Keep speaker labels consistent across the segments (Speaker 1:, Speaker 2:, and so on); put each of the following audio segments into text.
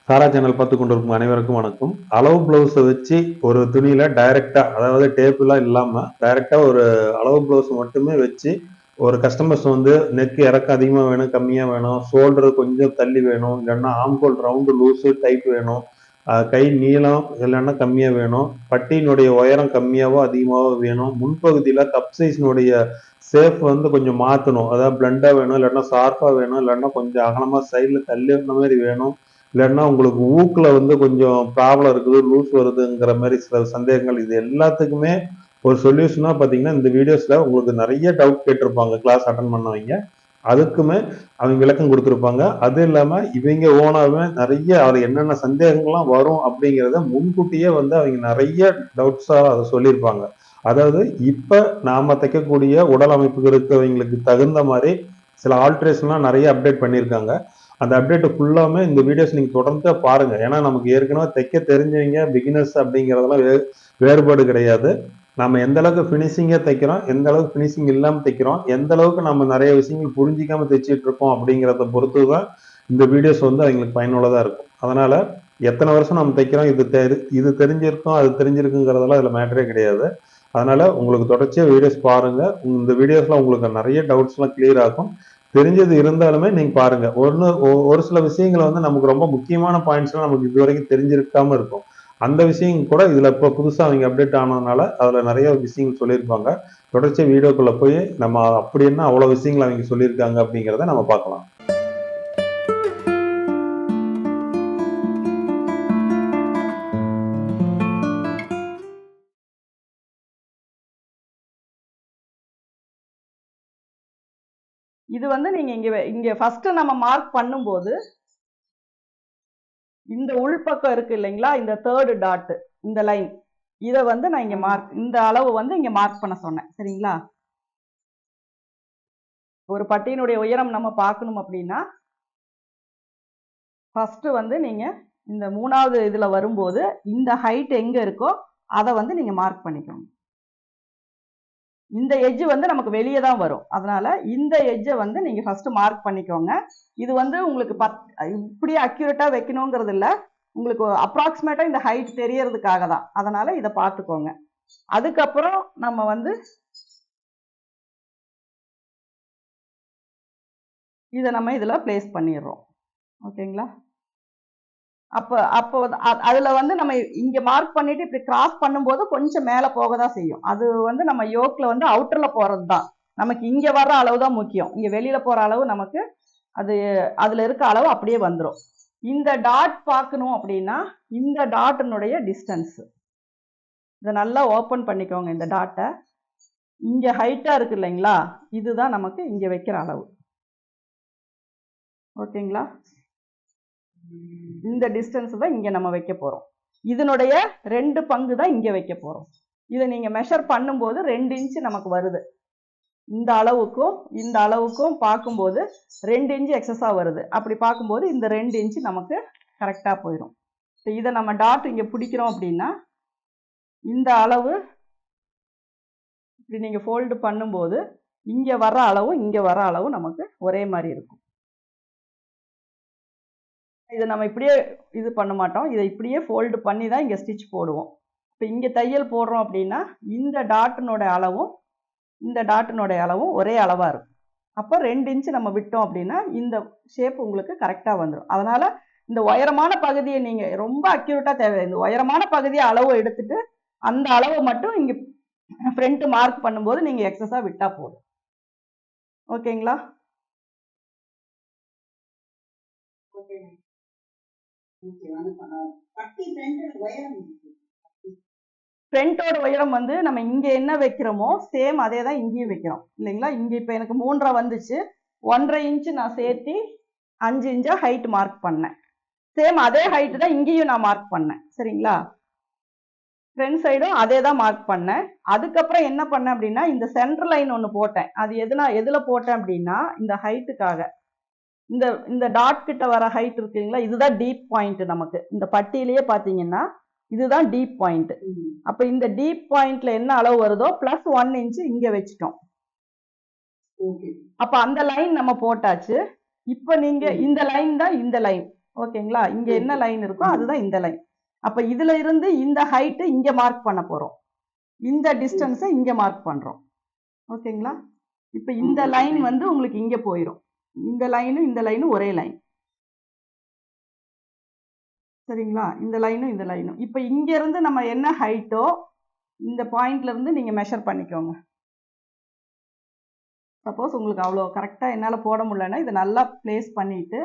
Speaker 1: சாரா channel பார்த்து கொண்டிருக்கும் அனைவருக்கும் வணக்கம். அளவு பிளவுஸை வச்சு ஒரு துணியில டைரக்டா, அதாவது டேப்லாம் இல்லாம டைரக்டா ஒரு அளவு பிளவுஸ் மட்டுமே வச்சு ஒரு கஸ்டமர்ஸ் வந்து நெக் இறக்கம் அதிகமா வேணும், கம்மியா வேணும், ஷோல்டர் கொஞ்சம் தள்ளி வேணும், இல்லைன்னா ஆம்கோல் ரவுண்டு லூஸு டைட் வேணும், கை நீளம் இல்லைன்னா கம்மியா வேணும், பட்டியினுடைய உயரம் கம்மியாவோ அதிகமாவோ வேணும், முன்பகுதியில கப் சைஸினுடைய ஷேப் வந்து கொஞ்சம் மாற்றணும், அதாவது பிளண்டா வேணும், இல்லைன்னா ஷார்ப்பா வேணும், இல்லைன்னா கொஞ்சம் அகலமா சைடில் தள்ளி இருந்த மாதிரி வேணும், இல்லைன்னா உங்களுக்கு ஊக்குல வந்து கொஞ்சம் ப்ராப்ளம் இருக்குது, லூஸ் வருதுங்கிற மாதிரி சில சந்தேகங்கள். இது எல்லாத்துக்குமே ஒரு சொல்யூஷனா பார்த்தீங்கன்னா இந்த வீடியோஸ்ல உங்களுக்கு நிறைய டவுட் கேட்டிருப்பாங்க கிளாஸ் அட்டன் பண்ணவங்க. அதுக்குமே அவங்க விளக்கம் கொடுத்துருப்பாங்க. அது இல்லாம இவங்க ஓனாவே நிறைய அது என்னென்ன சந்தேகங்கள்லாம் வரும் அப்படிங்கிறத முன்கூட்டியே வந்து அவங்க நிறைய டவுட்ஸா அதை சொல்லியிருப்பாங்க. அதாவது இப்ப நாம தைக்கக்கூடிய உடல் அமைப்புகளுக்கு அவங்களுக்கு தகுந்த மாதிரி சில ஆல்ட்ரேஷன்லாம் நிறைய அப்டேட் பண்ணியிருக்காங்க. அந்த அப்டேட் ஃபுல்லாமே இந்த வீடியோஸ் நீங்க தொடர்ந்து பாருங்க. ஏன்னா நமக்கு ஏற்கனவே தைக்க தெரிஞ்சவங்க பிகினர்ஸ் அப்படிங்கிறதெல்லாம் வேறுபாடு கிடையாது. நம்ம எந்த அளவுக்கு ஃபினிஷிங்கா தைக்கிறோம், எந்த அளவுக்கு ஃபினிஷிங் இல்லாம தைக்கிறோம், எந்த அளவுக்கு நம்ம நிறைய விஷயங்கள் புரிஞ்சிக்காம தைச்சிட்டு இருக்கோம் அப்படிங்கிறத பொறுத்து தான் இந்த வீடியோஸ் வந்து அவங்களுக்கு பயனுள்ளதா இருக்கும். அதனால எத்தனை வருஷம் நம்ம தைக்கிறோம், இது தெரிஞ்சிருக்கும் அது தெரிஞ்சிருக்குங்கிறதெல்லாம் இதுல மேட்டரே கிடையாது. அதனால உங்களுக்கு தொடர்ச்சியா வீடியோஸ் பாருங்க. இந்த வீடியோஸ்ல உங்களுக்கு நிறைய டவுட்ஸ் எல்லாம் கிளியர் ஆகும். தெரிஞ்சது இருந்தாலுமே நீங்க பாருங்க. ஒரு சில விஷயங்களை வந்து நமக்கு ரொம்ப முக்கியமான பாயிண்ட்ஸ் எல்லாம் நமக்கு இது வரைக்கும் தெரிஞ்சிருக்காம இருக்கும். அந்த விஷயம் கூட இதுல இப்போ புதுசா அவங்க அப்டேட் ஆனதுனால அதுல நிறைய விஷயங்கள் சொல்லியிருப்பாங்க. தொடர்ச்சியா வீடியோக்குள்ள போய் நம்ம அப்படி என்ன அவ்வளவு விஷயங்கள் அவங்க சொல்லியிருக்காங்க அப்படிங்கிறத நம்ம பார்க்கலாம்.
Speaker 2: இது வந்து நீங்க இங்க ஃபர்ஸ்ட் நம்ம மார்க் பண்ணும்போது இந்த உள்பக்கம் இருக்கு இல்லைங்களா, இந்த தேர்டு டாட், இந்த லைன், இத வந்து நான் இங்க மார்க், இந்த அளவு வந்து இங்க மார்க் பண்ண சொன்னேன். சரிங்களா? ஒரு பட்டியினுடைய உயரம் நம்ம பார்க்கணும் அப்படின்னா ஃபர்ஸ்ட் வந்து நீங்க இந்த மூணாவது இதுல வரும்போது இந்த ஹைட் எங்க இருக்கோ அதை வந்து நீங்க மார்க் பண்ணிக்கோங்க. இந்த எட்ஜ் வந்து நமக்கு வெளியே தான் வரும். அதனால இந்த எட்ஜை வந்து நீங்க ஃபர்ஸ்ட் மார்க் பண்ணிக்கோங்க. இது வந்து உங்களுக்கு இப்படியே அக்யூரேட்டா வைக்கணுங்கிறது இல்லை, உங்களுக்கு அப்ராக்சிமேட்டா இந்த ஹைட் தெரியறதுக்காக தான். அதனால இதை பார்த்துக்கோங்க. அதுக்கப்புறம் நம்ம வந்து இதை நம்ம இதுல பிளேஸ் பண்ணிடுறோம். ஓகேங்களா? அப்போ அதுல வந்து நம்ம இங்க மார்க் பண்ணிட்டு இப்படி கிராஸ் பண்ணும்போது கொஞ்சம் மேல போக தான் செய்யும். அது வந்து நம்ம யோக்ல வந்து அவுட்டர்ல போறது தான். நமக்கு இங்க வர்ற அளவு தான் முக்கியம். இங்க வெளியில போற அளவு நமக்கு அது அதுல இருக்க அளவு அப்படியே வந்துடும். இந்த டாட் பார்க்கணும் அப்படின்னா இந்த டாட்டினுடைய டிஸ்டன்ஸ் இதை நல்லா ஓப்பன் பண்ணிக்கோங்க. இந்த டாட்டை இங்க ஹைட்டா இருக்கு இல்லைங்களா, இதுதான் நமக்கு இங்க வைக்கிற அளவு. ஓகேங்களா? இந்த டிஸ்டன்ஸ் தான் இங்க நம்ம வைக்க போறோம். இதனுடைய 2 பங்கு தான் இங்க வைக்க போறோம். இதை நீங்க மெஷர் பண்ணும்போது 2 இன்ச் நமக்கு வருது. இந்த அளவுக்கும் இந்த அளவுக்கும் பார்க்கும்போது 2 இன்ச் எக்ஸஸா வருது. அப்படி பார்க்கும்போது இந்த 2 இன்ச் நமக்கு கரெக்டா போயிடும். இதை நம்ம டாட் இங்க பிடிக்கிறோம் அப்படின்னா இந்த அளவு இப்படி நீங்க ஃபோல்டு பண்ணும்போது இங்க வர்ற அளவும் இங்க வர அளவும் நமக்கு ஒரே மாதிரி இருக்கும். இதை நம்ம இப்படியே இது பண்ண மாட்டோம். இதை இப்படியே ஃபோல்டு பண்ணி தான் இங்கே ஸ்டிச் போடுவோம். இப்போ இங்கே தையல் போடுறோம் அப்படின்னா இந்த டாட்டினோட அளவும் இந்த டாட்டினோட அளவும் ஒரே அளவாக இருக்கும். அப்போ 2 இன்ச்சு நம்ம விட்டோம் அப்படின்னா இந்த ஷேப் உங்களுக்கு கரெக்டாக வந்துடும். அதனால் இந்த உயரமான பகுதியை நீங்கள் ரொம்ப அக்யூரேட்டாக தேவை. இந்த உயரமான பகுதியை அளவு எடுத்துட்டு அந்த அளவை மட்டும் இங்கே ஃப்ரண்ட் மார்க் பண்ணும்போது நீங்கள் எக்ஸஸாக விட்டால் போதும். ஓகேங்களா? ஃப்ரண்டோட உயரம் வந்து நம்ம இங்க என்ன வைக்கிறோமோ சேம் அதே தான் இங்கேயும் வைக்கிறோம் இல்லைங்களா? இங்க இப்ப எனக்கு 3.5 வந்துச்சு, 1.5 இன்ச்சு நான் சேர்த்து 5 இன்ச்சா ஹைட் மார்க் பண்ணேன். சேம் அதே ஹைட் தான் இங்கேயும் நான் மார்க் பண்ணேன். சரிங்களா? ஃப்ரண்ட் சைடும் அதே தான் மார்க் பண்ணேன். அதுக்கப்புறம் என்ன பண்ணேன் அப்படின்னா இந்த சென்டர் லைன் ஒன்று போட்டேன். அது எதுல போட்டேன் அப்படின்னா இந்த ஹைட்டுக்காக இந்த டாட் கிட்ட வர ஹைட் இருக்குங்களா, இதுதான் டீப் பாயிண்ட். நமக்கு இந்த பட்டியிலேயே பாத்தீங்கன்னா இதுதான் டீப் பாயிண்ட். அப்ப இந்த டீப் பாயிண்ட்ல என்ன அளவு வருதோ பிளஸ் 1 இன்ச் இங்க வச்சுட்டோம். அப்ப அந்த லைன் நம்ம போட்டாச்சு. இப்ப நீங்க இந்த லைன் தான் இந்த லைன். ஓகேங்களா? இங்க என்ன லைன் இருக்கோ அதுதான் இந்த லைன். அப்ப இதுல இருந்து இந்த ஹைட் இங்க மார்க் பண்ண போறோம். இந்த டிஸ்டன்ஸை இங்க மார்க் பண்றோம். ஓகேங்களா? இப்ப இந்த லைன் வந்து உங்களுக்கு இங்க போயிடும். இந்த லைனும் இந்த லைனும் ஒரே லைன். சரிங்களா? இந்த லைனும் இந்த லைனும். இப்ப இங்க இருந்து நம்ம என்ன ஹைட்டோ இந்த பாயிண்ட்ல இருந்து நீங்க மெஷர் பண்ணிக்கோங்க. சப்போஸ் உங்களுக்கு அவ்வளோ கரெக்டா என்னால போட முடியலன்னா இதை நல்லா பிளேஸ் பண்ணிட்டு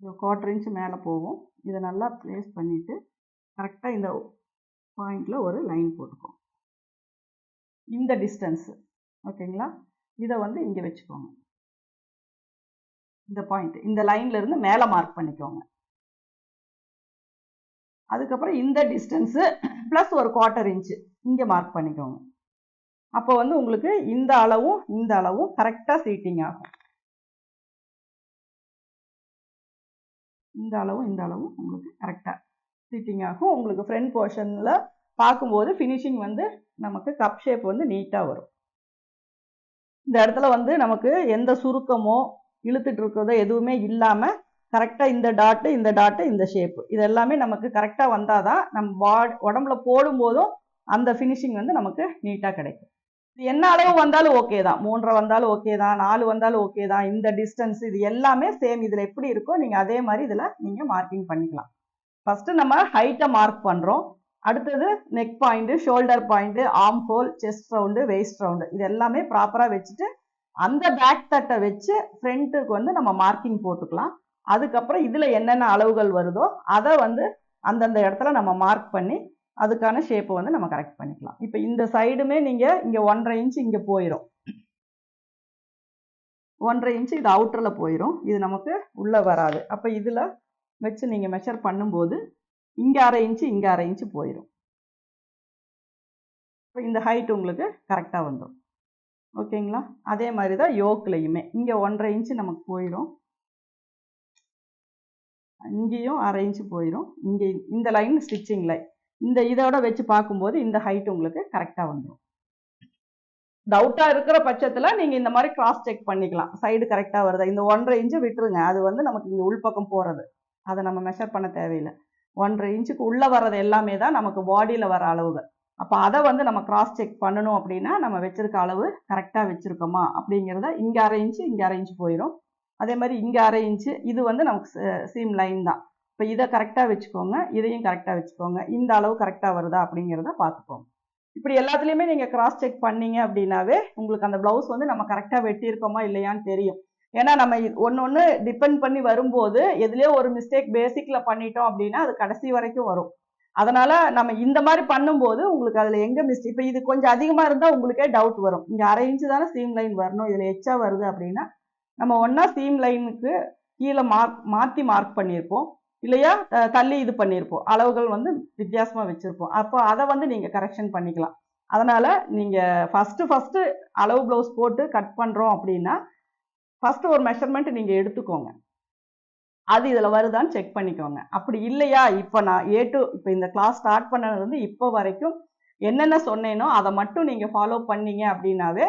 Speaker 2: 1/4 இன்ச் மேல போகும். இதை நல்லா பிளேஸ் பண்ணிட்டு கரெக்டா இந்த பாயிண்ட்ல ஒரு லைன் போட்டுக்கோங்க. இந்த டிஸ்டன்ஸ் ஓகேங்களா? இதை வந்து இங்க வச்சுக்கோங்க. இந்த பாயிண்ட் இந்த லைன்ல இருந்து மேல மார்க் பண்ணிக்கோங்க. அதுக்கப்புறம் இந்த டிஸ்டன்ஸ் பிளஸ் ஒரு 1/4 இன்ச் இங்க மார்க் பண்ணிக்கோங்க. அப்போ வந்து உங்களுக்கு இந்த அளவும் கரெக்டா சீட்டிங் ஆகும். இந்த அளவும் உங்களுக்கு கரெக்டா சீட்டிங் ஆகும். உங்களுக்கு ஃப்ரண்ட் போர்ஷன்ல பார்க்கும்போது ஃபினிஷிங் வந்து நமக்கு கப் ஷேப் வந்து நீட்டா வரும். இந்த இடத்துல வந்து நமக்கு எந்த சுருக்கமோ இழுத்துட்டு இருக்கிறதோ எதுவுமே இல்லாம கரெக்டா இந்த டாட்டு இந்த ஷேப் இது எல்லாமே நமக்கு கரெக்டா வந்தாதான் நம்ம உடம்புல போடும் போதும் அந்த ஃபினிஷிங் வந்து நமக்கு நீட்டா கிடைக்கும். என்ன அளவு வந்தாலும் ஓகே தான். 3.5 வந்தாலும் ஓகே தான், 4 வந்தாலும் ஓகே தான். இந்த டிஸ்டன்ஸ் இது எல்லாமே சேம். இதுல எப்படி இருக்கோ நீங்க அதே மாதிரி இதுல நீங்க மார்க்கிங் பண்ணிக்கலாம். ஃபர்ஸ்ட் நம்ம ஹைட்டை மார்க் பண்றோம். அடுத்தது neck point, shoulder point, arm whole, chest round, waist round இது எல்லாமே ப்ராப்பரா வச்சுட்டு அந்த பேக் தட்டை வச்சு ஃப்ரண்ட்டுக்கு வந்து நம்ம மார்க்கிங் போட்டுக்கலாம். அதுக்கப்புறம் இதுல என்னென்ன அளவுகள் வருதோ அதை வந்து அந்தந்த இடத்துல நம்ம மார்க் பண்ணி அதுக்கான ஷேப்பை வந்து நம்ம கரெக்ட் பண்ணிக்கலாம். இப்போ இந்த சைடுமே நீங்க இங்க 1.5 இன்ச் இங்க போயிடும். 1.5 இன்ச் இது அவுட்டர்ல போயிடும். இது நமக்கு உள்ள வராது. அப்ப இதுல வச்சு நீங்க மெஷர் பண்ணும்போது இங்க 1/2 இன்ச் இங்க 1/2 இன்ச் போயிடும். இப்போ இந்த ஹைட் உங்களுக்கு கரெக்டா வந்துடும். ஓகேங்களா? அதே மாதிரி தான் யோக்லையுமே இங்க 1.5 இன்ச் நமக்கு போயிடும். இங்கேயும் 1/2 இன்ச் போயிடும். இங்க இந்த லைன் ஸ்டிச்சிங் லைன் இந்த இதோட வச்சு பார்க்கும்போது இந்த ஹைட் உங்களுக்கு கரெக்டா வந்துடும். டவுட்டா இருக்கிற பட்சத்துல நீங்க இந்த மாதிரி கிராஸ் செக் பண்ணிக்கலாம். சைடு கரெக்டா வருதா? இந்த 1.5 இன்ச் விட்டுருங்க. அது வந்து நமக்கு இங்க உள்பக்கம் போறது. அதை நம்ம மெஷர் பண்ண தேவையில்லை. 1.5 இன்ச்சுக்கு உள்ள வர்றது எல்லாமே தான் நமக்கு பாடியில வர அளவுகள். அப்ப அதை வந்து நம்ம கிராஸ் செக் பண்ணணும் அப்படின்னா நம்ம வச்சிருக்க அளவு கரெக்டா வச்சிருக்கோமா அப்படிங்கிறத இங்க 1/2 இன்ச் இங்க 1/2 இன்ச் போயிடும். அதே மாதிரி இங்க 1/2 இன்ச் இது வந்து நமக்கு சீம் லைன் தான். இப்போ இதை கரெக்டா வச்சுக்கோங்க, இதையும் கரெக்டா வச்சுக்கோங்க. இந்த அளவு கரெக்டா வருதா அப்படிங்கிறத பார்த்துக்கோங்க. இப்படி எல்லாத்துலயுமே நீங்க கிராஸ் செக் பண்ணீங்க அப்படின்னாவே உங்களுக்கு அந்த பிளவுஸ் வந்து நம்ம கரெக்டா வெட்டியிருக்கோமா இல்லையான்னு தெரியும். ஏன்னா நம்ம ஒன்னொன்னு டிபெண்ட் பண்ணி வரும்போது எதுலயோ ஒரு மிஸ்டேக் பேசிக்ல பண்ணிட்டோம் அப்படின்னா அது கடைசி வரைக்கும் வரும். அதனால நம்ம இந்த மாதிரி பண்ணும்போது உங்களுக்கு அதுல எங்க மிஸ்டேக், இப்ப இது கொஞ்சம் அதிகமா இருந்தா உங்களுக்கே டவுட் வரும். இங்க 1/2 இன்ச் தானே சீம் லைன் வரணும், இதுல எச்சா வருது அப்படின்னா நம்ம ஒன்னா சீம் லைனுக்கு கீழே மாத்தி மார்க் பண்ணியிருப்போம், இல்லையா தள்ளி இது பண்ணியிருப்போம், அளவுகள் வந்து வித்தியாசமா வச்சிருப்போம். அப்போ அதை வந்து நீங்க கரெக்ஷன் பண்ணிக்கலாம். அதனால நீங்க ஃபர்ஸ்ட் அளவு பிளவுஸ் போட்டு கட் பண்றோம் அப்படின்னா ஃபர்ஸ்ட் ஒரு மெஷர்மெண்ட் நீங்க எடுத்துக்கோங்க. அது இதுல வருதான்னு செக் பண்ணிக்கோங்க. அப்படி இல்லையா, இப்ப நான் இப்ப இந்த கிளாஸ் ஸ்டார்ட் பண்ணது வந்து இப்போ வரைக்கும் என்னென்ன சொன்னேனோ அதை மட்டும் நீங்க ஃபாலோ பண்ணீங்க அப்படின்னாவே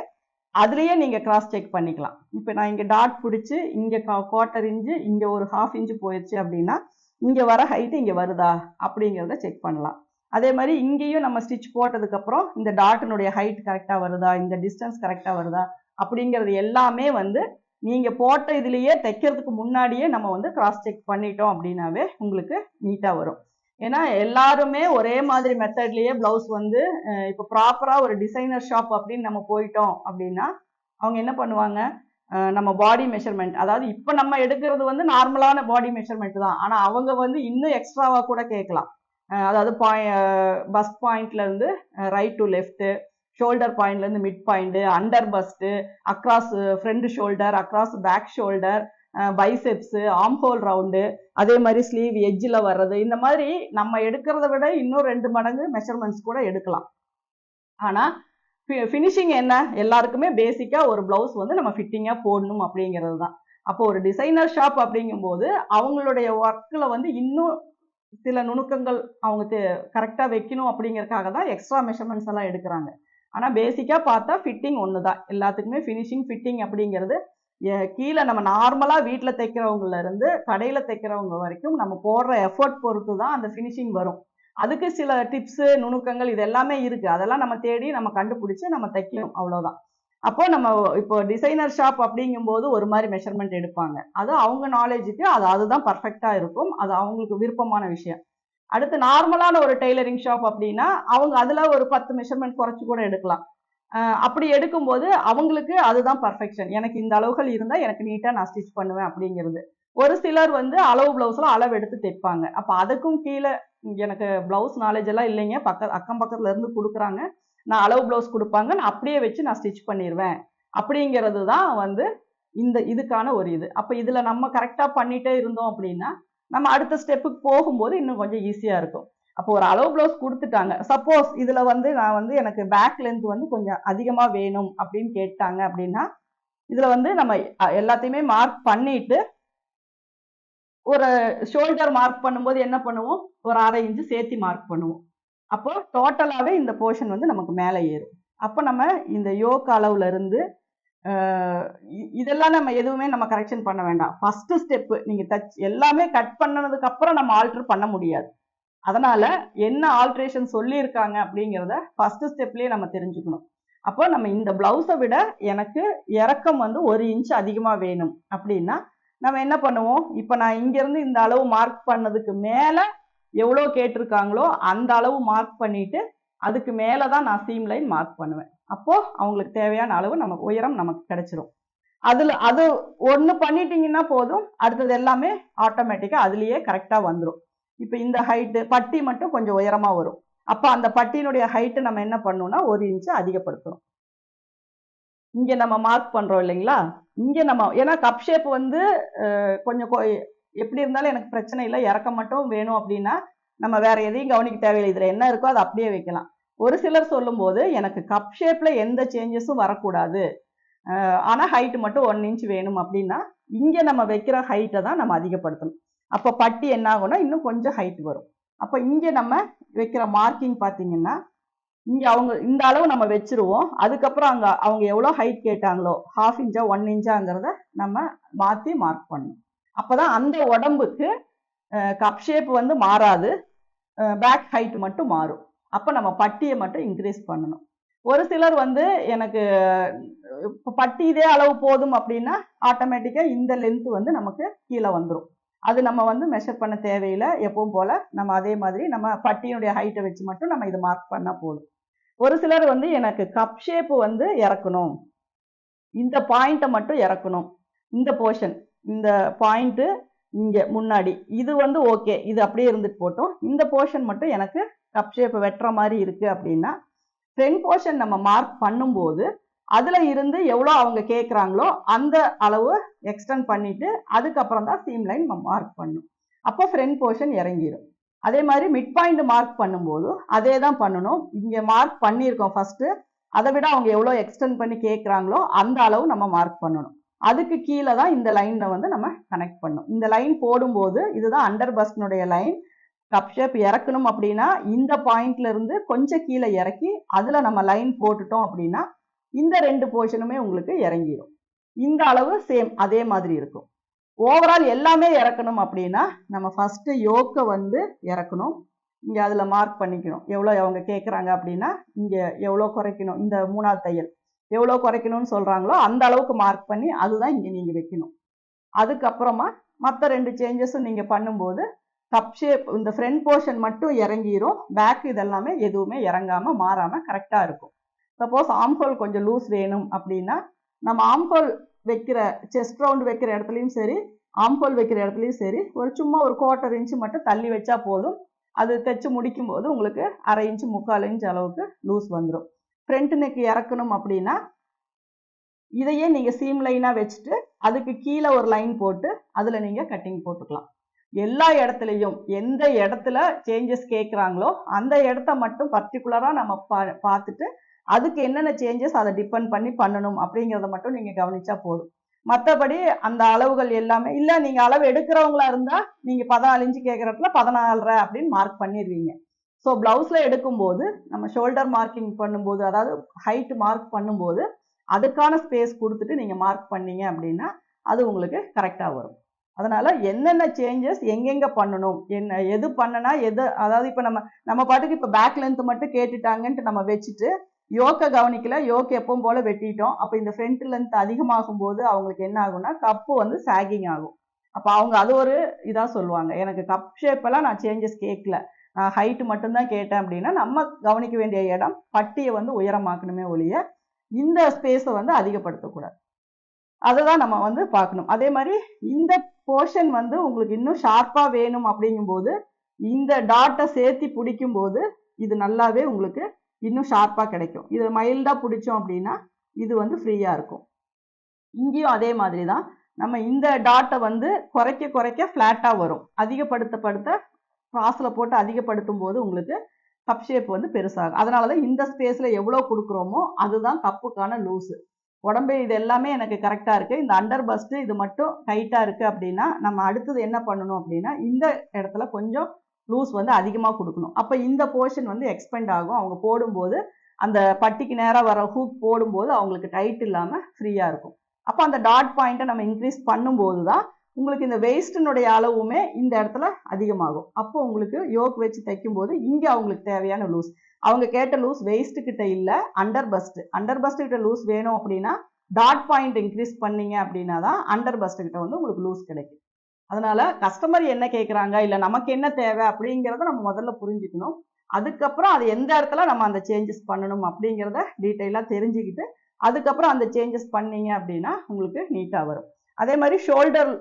Speaker 2: அதுலயே நீங்க கிராஸ் செக் பண்ணிக்கலாம். இப்ப நான் இங்க டாட் பிடிச்சு இங்க 1/4 இன்ச் இங்க ஒரு 1/2 இன்ச் போயிடுச்சு அப்படின்னா இங்க வர ஹைட் இங்க வருதா அப்படிங்கிறத செக் பண்ணலாம். அதே மாதிரி இங்கேயும் நம்ம ஸ்டிச் போட்டதுக்கு அப்புறம் இந்த டாட்டினுடைய ஹைட் கரெக்டா வருதா, இந்த டிஸ்டன்ஸ் கரெக்டா வருதா அப்படிங்கிறது எல்லாமே வந்து நீங்க போட்ட இதுலயே தைக்கிறதுக்கு முன்னாடியே நம்ம வந்து கிராஸ் செக் பண்ணிட்டோம் அப்படின்னாவே உங்களுக்கு நீட்டா வரும். ஏன்னா எல்லாருமே ஒரே மாதிரி மெத்தட்லயே பிளவுஸ் வந்து இப்போ ப்ராப்பரா ஒரு டிசைனர் ஷாப் அப்படின்னு நம்ம போயிட்டோம் அப்படின்னா அவங்க என்ன பண்ணுவாங்க, நம்ம பாடி மெஷர்மெண்ட், அதாவது இப்போ நம்ம எடுக்கிறது வந்து நார்மலான பாடி மெஷர்மெண்ட் தான். ஆனா அவங்க வந்து இன்னும் எக்ஸ்ட்ராவா கூட கேட்கலாம். அதாவது பஸ்ட் பாயிண்ட்ல இருந்து ரைட் டு லெஃப்ட், ஷோல்டர் பாயிண்ட்ல இருந்து mid point, under bust, across front shoulder, across back shoulder, biceps, arm hole round, அதே மாதிரி ஸ்லீவ் எட்ஜில் வர்றது, இந்த மாதிரி நம்ம எடுக்கிறத விட இன்னும் 2 மடங்கு மெஷர்மெண்ட்ஸ் கூட எடுக்கலாம். ஆனா ஃபினிஷிங் என்ன, எல்லாருக்குமே பேசிக்கா ஒரு பிளவுஸ் வந்து நம்ம ஃபிட்டிங்கா போடணும் அப்படிங்கிறது தான். அப்போ ஒரு டிசைனர் ஷாப் அப்படிங்கும்போது அவங்களுடைய ஒர்க்ல வந்து இன்னும் சில நுணுக்கங்கள் அவங்க கரெக்டா வைக்கணும் அப்படிங்கறதுக்காக தான் எக்ஸ்ட்ரா மெஷர்மெண்ட்ஸ் எல்லாம் எடுக்கிறாங்க. ஆனா பேசிக்கா பார்த்தா ஃபிட்டிங் ஒன்று தான் எல்லாத்துக்குமே. ஃபினிஷிங் ஃபிட்டிங் அப்படிங்கிறது கீழே நம்ம நார்மலா வீட்டுல தைக்கிறவங்கல இருந்து கடையில தைக்கிறவங்க வரைக்கும் நம்ம போடுற எஃபர்ட் பொறுத்து தான் அந்த ஃபினிஷிங் வரும். அதுக்கு சில டிப்ஸ் நுணுக்கங்கள் இது எல்லாமே இருக்கு. அதெல்லாம் நம்ம தேடி நம்ம கண்டுபிடிச்சு நம்ம தைக்கணும், அவ்வளவுதான். அப்போ நம்ம இப்போ டிசைனர் ஷாப் அப்படிங்கும்போது ஒரு மாதிரி மெஷர்மெண்ட் எடுப்பாங்க. அது அவங்க நாலேஜுக்கு அதுதான் பர்ஃபெக்டா இருக்கும். அது அவங்களுக்கு விருப்பமான விஷயம். அடுத்து நார்மலான ஒரு டெய்லரிங் ஷாப் அப்படின்னா அவங்க அதுல ஒரு 10 மெஷர்மெண்ட் குறைச்சு கூட எடுக்கலாம். அப்படி எடுக்கும்போது அவங்களுக்கு அதுதான் பர்ஃபெக்ஷன். எனக்கு இந்த அளவுகள் இருந்தா எனக்கு நீட்டா நான் ஸ்டிச் பண்ணுவேன் அப்படிங்கிறது. ஒரு சிலர் வந்து அளவு பிளவுஸ்ல அளவு எடுத்து தைப்பாங்க. அப்ப அதுக்கும் கீழே எனக்கு பிளவுஸ் நாலேஜ் எல்லாம் இல்லைங்க, அக்கம் பக்கத்துல இருந்து கொடுக்குறாங்க, நான் அளவு பிளவுஸ் கொடுப்பாங்க, நான் அப்படியே வச்சு நான் ஸ்டிச் பண்ணிடுவேன் அப்படிங்கிறது தான் வந்து இதுக்கான ஒரு இது. அப்ப இதுல நம்ம கரெக்டா பண்ணிட்டே இருந்தோம் அப்படின்னா நம்ம அடுத்த ஸ்டெப்புக்கு போகும்போது இன்னும் கொஞ்சம் ஈஸியா இருக்கும். அப்போ ஒரு அளவு பிளவுஸ் கொடுத்துட்டாங்க, சப்போஸ் இதுல வந்து நான் வந்து எனக்கு பேக் லென்த் வந்து கொஞ்சம் அதிகமா வேணும் அப்படின்னு கேட்டாங்க அப்படின்னா இதுல வந்து நம்ம எல்லாத்தையுமே மார்க் பண்ணிட்டு ஒரு ஷோல்டர் மார்க் பண்ணும்போது என்ன பண்ணுவோம், ஒரு 1/2 இன்ச்சு சேர்த்து மார்க் பண்ணுவோம். அப்போ டோட்டலாவே இந்த போர்ஷன் வந்து நமக்கு மேலே ஏறும். அப்போ நம்ம இந்த யோக் அளவுல இருந்து இதெல்லாம் நம்ம எதுவுமே நம்ம கரெக்ஷன் பண்ண வேண்டாம். ஃபர்ஸ்ட் ஸ்டெப் நீங்க எல்லாமே கட் பண்ணதுக்கு அப்புறம் நம்ம ஆல்டர் பண்ண முடியாது. அதனால என்ன ஆல்ட்ரேஷன் சொல்லியிருக்காங்க அப்படிங்கிறத ஃபர்ஸ்ட் ஸ்டெப்லயே நம்ம தெரிஞ்சுக்கணும். அப்போ நம்ம இந்த பிளவுஸை விட எனக்கு இறக்கம் வந்து 1 இன்ச் அதிகமா வேணும் அப்படின்னா நம்ம என்ன பண்ணுவோம், இப்ப நான் இங்க இருந்து இந்த அளவு மார்க் பண்ணதுக்கு மேல எவ்வளவு கேட்டிருக்காங்களோ அந்த அளவு மார்க் பண்ணிட்டு அதுக்கு மேலதான் நான் சீம் லைன் மார்க் பண்ணுவேன். அப்போ அவங்களுக்கு தேவையான அளவு நமக்கு உயரம் நமக்கு கிடைச்சிரும். அது ஒண்ணு பண்ணிட்டீங்கன்னா போதும், அடுத்தது எல்லாமே ஆட்டோமேட்டிக்கா அதுலயே கரெக்டா வந்துடும். இப்ப இந்த ஹைட்டு பட்டி மட்டும் கொஞ்சம் உயரமா வரும். அப்ப அந்த பட்டியினுடைய ஹைட்டு நம்ம என்ன பண்ணணும்னா 1 இன்ச்சு அதிகப்படுத்தணும். இங்க நம்ம மார்க் பண்றோம் இல்லைங்களா, இங்க நம்ம ஏன்னா கப் ஷேப் வந்து கொஞ்சம் எப்படி இருந்தாலும் எனக்கு பிரச்சனை இல்லை, இறக்கம் மட்டும் வேணும் அப்படின்னா நம்ம வேற எதையும் கவனிக்க தேவையில்லை, இதுல என்ன இருக்கோ அதை அப்படியே வைக்கலாம். ஒரு சிலர் சொல்லும் போது எனக்கு கப் ஷேப்ல எந்த சேஞ்சஸும் வரக்கூடாது, ஆனா ஹைட் மட்டும் 1 இன்ச் வேணும் அப்படின்னா இங்க நம்ம வைக்கிற ஹைட்டை தான் நம்ம அதிகப்படுத்தணும். அப்ப பட்டி என்ன ஆகும்னா இன்னும் கொஞ்சம் ஹைட் வரும். அப்ப இங்க நம்ம வைக்கிற மார்க்கிங் பாத்தீங்கன்னா இங்க அவங்க இந்த அளவு நம்ம வச்சிருவோம். அதுக்கப்புறம் அங்க அவங்க எவ்வளவு ஹைட் கேட்டாங்களோ 1/2 இன்ச்சா 1 இன்ச்சாங்கிறத நம்ம மாத்தி மார்க் பண்ணணும். அப்பதான் அந்த உடம்புக்கு கப் ஷேப் வந்து மாறாது, பேக் ஹைட் மட்டும் மாறும். அப்ப நம்ம பட்டியை மட்டும் இன்க்ரீஸ் பண்ணணும். ஒரு சிலர் வந்து எனக்கு பட்டி இதே அளவு போதும் அப்படின்னா ஆட்டோமேட்டிக்கா இந்த லென்த் வந்து நமக்கு கீழே வந்துடும். அது நம்ம வந்து மெஷர் பண்ண தேவையில்லை, எப்பவும் போல நம்ம அதே மாதிரி நம்ம பட்டியினுடைய ஹைட்டை வச்சு மட்டும் நம்ம இதை மார்க் பண்ணா போதும். ஒரு சிலர் வந்து எனக்கு கப் ஷேப் வந்து இறக்கணும், இந்த பாயிண்ட்டை மட்டும் இறக்கணும், இந்த போர்ஷன் இந்த பாயிண்ட் இங்க முன்னாடி இது வந்து ஓகே, இது அப்படியே இருந்துட்டு போட்டோம், இந்த போர்ஷன் மட்டும் எனக்கு கப் ஷேப் வெட்டுற மாதிரி இருக்கு அப்படின்னா ஃப்ரண்ட் போர்ஷன் நம்ம மார்க் பண்ணும்போது அதுல இருந்து எவ்வளோ அவங்க கேட்குறாங்களோ அந்த அளவு எக்ஸ்டெண்ட் பண்ணிட்டு அதுக்கப்புறம் தான் சீம் லைன் நம்ம மார்க் பண்ணணும். அப்போ ஃப்ரண்ட் போர்ஷன் இறங்கிடும். அதே மாதிரி மிட் பாயிண்ட் மார்க் பண்ணும்போது அதே தான் பண்ணணும். இங்க மார்க் பண்ணியிருக்கோம் ஃபர்ஸ்ட், அதை விட அவங்க எவ்வளோ எக்ஸ்டெண்ட் பண்ணி கேட்குறாங்களோ அந்த அளவு நம்ம மார்க் பண்ணணும். அதுக்கு கீழே தான் இந்த லைன்ல வந்து நம்ம கனெக்ட் பண்ணணும். இந்த லைன் போடும்போது இதுதான் அண்டர் பஸ்டினுடைய லைன். கப் ஷேப் இறக்கணும் அப்படின்னா இந்த பாயிண்ட்ல இருந்து கொஞ்சம் கீழே இறக்கி அதுல நம்ம லைன் போட்டுட்டோம் அப்படின்னா இந்த 2 போர்ஷனுமே உங்களுக்கு இறங்கிடும். இந்த அளவு சேம் அதே மாதிரி இருக்கும். ஓவரால் எல்லாமே இறக்கணும் அப்படின்னா நம்ம ஃபர்ஸ்ட் யோக்கை வந்து இறக்கணும், இங்க அதுல மார்க் பண்ணிக்கணும் எவ்வளவு அவங்க கேட்குறாங்க அப்படின்னா இங்க எவ்வளோ குறைக்கணும், இந்த 3ஆவது தையல் எவ்வளோ குறைக்கணும்னு சொல்றாங்களோ அந்த அளவுக்கு மார்க் பண்ணி அதுதான் இங்க நீங்க வைக்கணும். அதுக்கப்புறமா மற்ற 2 சேஞ்சஸும் நீங்க பண்ணும்போது கப் ஷேப் இந்த ஃப்ரண்ட் போர்ஷன் மட்டும் இறங்கிரும், பேக் இதெல்லாமே எதுவுமே இறங்காம மாறாம கரெக்டா இருக்கும். சப்போஸ் ஆம்ஹோல் கொஞ்சம் லூஸ் வேணும் அப்படின்னா நம்ம ஆம்ஹோல் வைக்கிற செஸ்ட் ரவுண்ட் வைக்கிற இடத்துலையும் சரி ஆம்ஹோல் வைக்கிற இடத்துலையும் சரி ஒரு சும்மா ஒரு 1/4 இன்ச்சு மட்டும் தள்ளி வச்சா போதும். அது தைச்சு முடிக்கும் போது உங்களுக்கு 1/2 இன்ச்சு 3/4 இன்ச் அளவுக்கு லூஸ் வந்துடும். ஃப்ரண்ட் நெக் இறக்கணும் அப்படின்னா இதையே நீங்க சீம் லைனா வச்சுட்டு அதுக்கு கீழே ஒரு லைன் போட்டு அதுல நீங்க கட்டிங் போட்டுக்கலாம். எல்லா இடத்துலையும் எந்த இடத்துல சேஞ்சஸ் கேட்குறாங்களோ அந்த இடத்த மட்டும் பர்டிகுலரா நம்ம பார்த்துட்டு அதுக்கு என்னென்ன சேஞ்சஸ் அதை டிபெண்ட் பண்ணி பண்ணணும் அப்படிங்கிறத மட்டும் நீங்க கவனிச்சா போதும். மற்றபடி அந்த அளவுகள் எல்லாமே இல்லை, நீங்க அளவு எடுக்கிறவங்களா இருந்தா நீங்க 14 இன்ச்சு கேட்குற இடத்துல 14.5 அப்படின்னு மார்க் பண்ணிடுவீங்க. ஸோ பிளவுஸ்ல எடுக்கும்போது நம்ம ஷோல்டர் மார்க்கிங் பண்ணும்போது அதாவது ஹைட் மார்க் பண்ணும்போது அதுக்கான ஸ்பேஸ் கொடுத்துட்டு நீங்க மார்க் பண்ணீங்க அப்படின்னா அது உங்களுக்கு கரெக்டா வரும். அதனால என்னென்ன சேஞ்சஸ் எங்கெங்க பண்ணணும், என்ன எது பண்ணனா எது, அதாவது இப்ப நம்ம பாட்டுக்கு இப்ப பேக் லென்த் மட்டும் கேட்டுட்டாங்கன்ட்டு நம்ம வச்சுட்டு யோக்க கவனிக்கல, யோக் எப்பவும் போல வெட்டிட்டோம். அப்ப இந்த ஃப்ரண்ட் லென்த் அதிகமாகும் போது அவங்களுக்கு என்ன ஆகும்னா கப்பு வந்து சாகிங் ஆகும். அப்ப அவங்க அது ஒரு இதா சொல்லுவாங்க, எனக்கு கப் ஷேப் எல்லாம் நான் சேஞ்சஸ் கேட்கல, நான் ஹைட் மட்டும்தான் கேட்டேன் அப்படின்னா நம்ம கவனிக்க வேண்டிய இடம் பட்டியை வந்து உயரமாக்கணுமே ஒழிய இந்த ஸ்பேஸை வந்து அதிகப்படுத்தக்கூடாது. அதுதான் நம்ம வந்து பார்க்கணும். அதே மாதிரி இந்த போர்ஷன் வந்து உங்களுக்கு இன்னும் ஷார்ப்பா வேணும் அப்படிங்கும்போது இந்த டாட்டை சேர்த்து பிடிக்கும் போது இது நல்லாவே உங்களுக்கு இன்னும் ஷார்ப்பா கிடைக்கும். இது மைல்டா பிடிச்சோம் அப்படின்னா இது வந்து ஃப்ரீயா இருக்கும். இங்கேயும் அதே மாதிரி தான், நம்ம இந்த டாட்டை வந்து குறைக்க குறைக்க ஃப்ளாட்டா வரும். அதிகப்படுத்த கிராஸ்ல போட்டு அதிகப்படுத்தும் போது உங்களுக்கு கப் ஷேப் வந்து பெருசாகும். அதனாலதான் இந்த ஸ்பேஸ்ல எவ்வளவு கொடுக்குறோமோ அதுதான் கப்புக்கான லூஸ். உடம்பு இது எல்லாமே எனக்கு கரெக்டா இருக்கு, இந்த அண்டர் பஸ்ட் இது மட்டும் டைட்டா இருக்கு அப்படின்னா நம்ம அடுத்தது என்ன பண்ணணும் அப்படின்னா இந்த இடத்துல கொஞ்சம் லூஸ் வந்து அதிகமா கொடுக்கணும். அப்ப இந்த போர்ஷன் வந்து எக்ஸ்பெண்ட் ஆகும். அவங்க போடும்போது அந்த பட்டிக்கு நேரா வர ஹூக் போடும்போது அவங்களுக்கு டைட் இல்லாம ஃப்ரீயா இருக்கும். அப்ப அந்த டாட் பாயிண்ட்டை நம்ம இன்க்ரீஸ் பண்ணும்போது தான் உங்களுக்கு இந்த வெயிஸ்டினுடைய அளவுமே இந்த இடத்துல அதிகமாகும். அப்போ உங்களுக்கு யோக் வச்சு தைக்கும் போது இங்க அவங்களுக்கு தேவையான லூஸ், அவங்க கேட்ட லூஸ் வெயிஸ்ட் கிட்ட இல்ல, அண்டர் பஸ்ட் கிட்ட லூஸ் வேணும் அப்படின்னா டாட் பாயிண்ட் இன்க்ரீஸ் பண்ணீங்க அப்படின்னா தான் அண்டர் பஸ்ட் கிட்ட வந்து உங்களுக்கு லூஸ் கிடைக்கும். அதனால கஸ்டமர் என்ன கேட்குறாங்க இல்ல நமக்கு என்ன தேவை அப்படிங்கிறத நம்ம முதல்ல புரிஞ்சுக்கணும். அதுக்கப்புறம் அது எந்த இடத்துல நம்ம அந்த சேஞ்சஸ் பண்ணணும் அப்படிங்கிறத டீட்டெயிலா தெரிஞ்சுக்கிட்டு அதுக்கப்புறம் அந்த சேஞ்சஸ் பண்ணீங்க அப்படின்னா உங்களுக்கு நீட்டா வரும். அதே மாதிரி ஷோல்டர்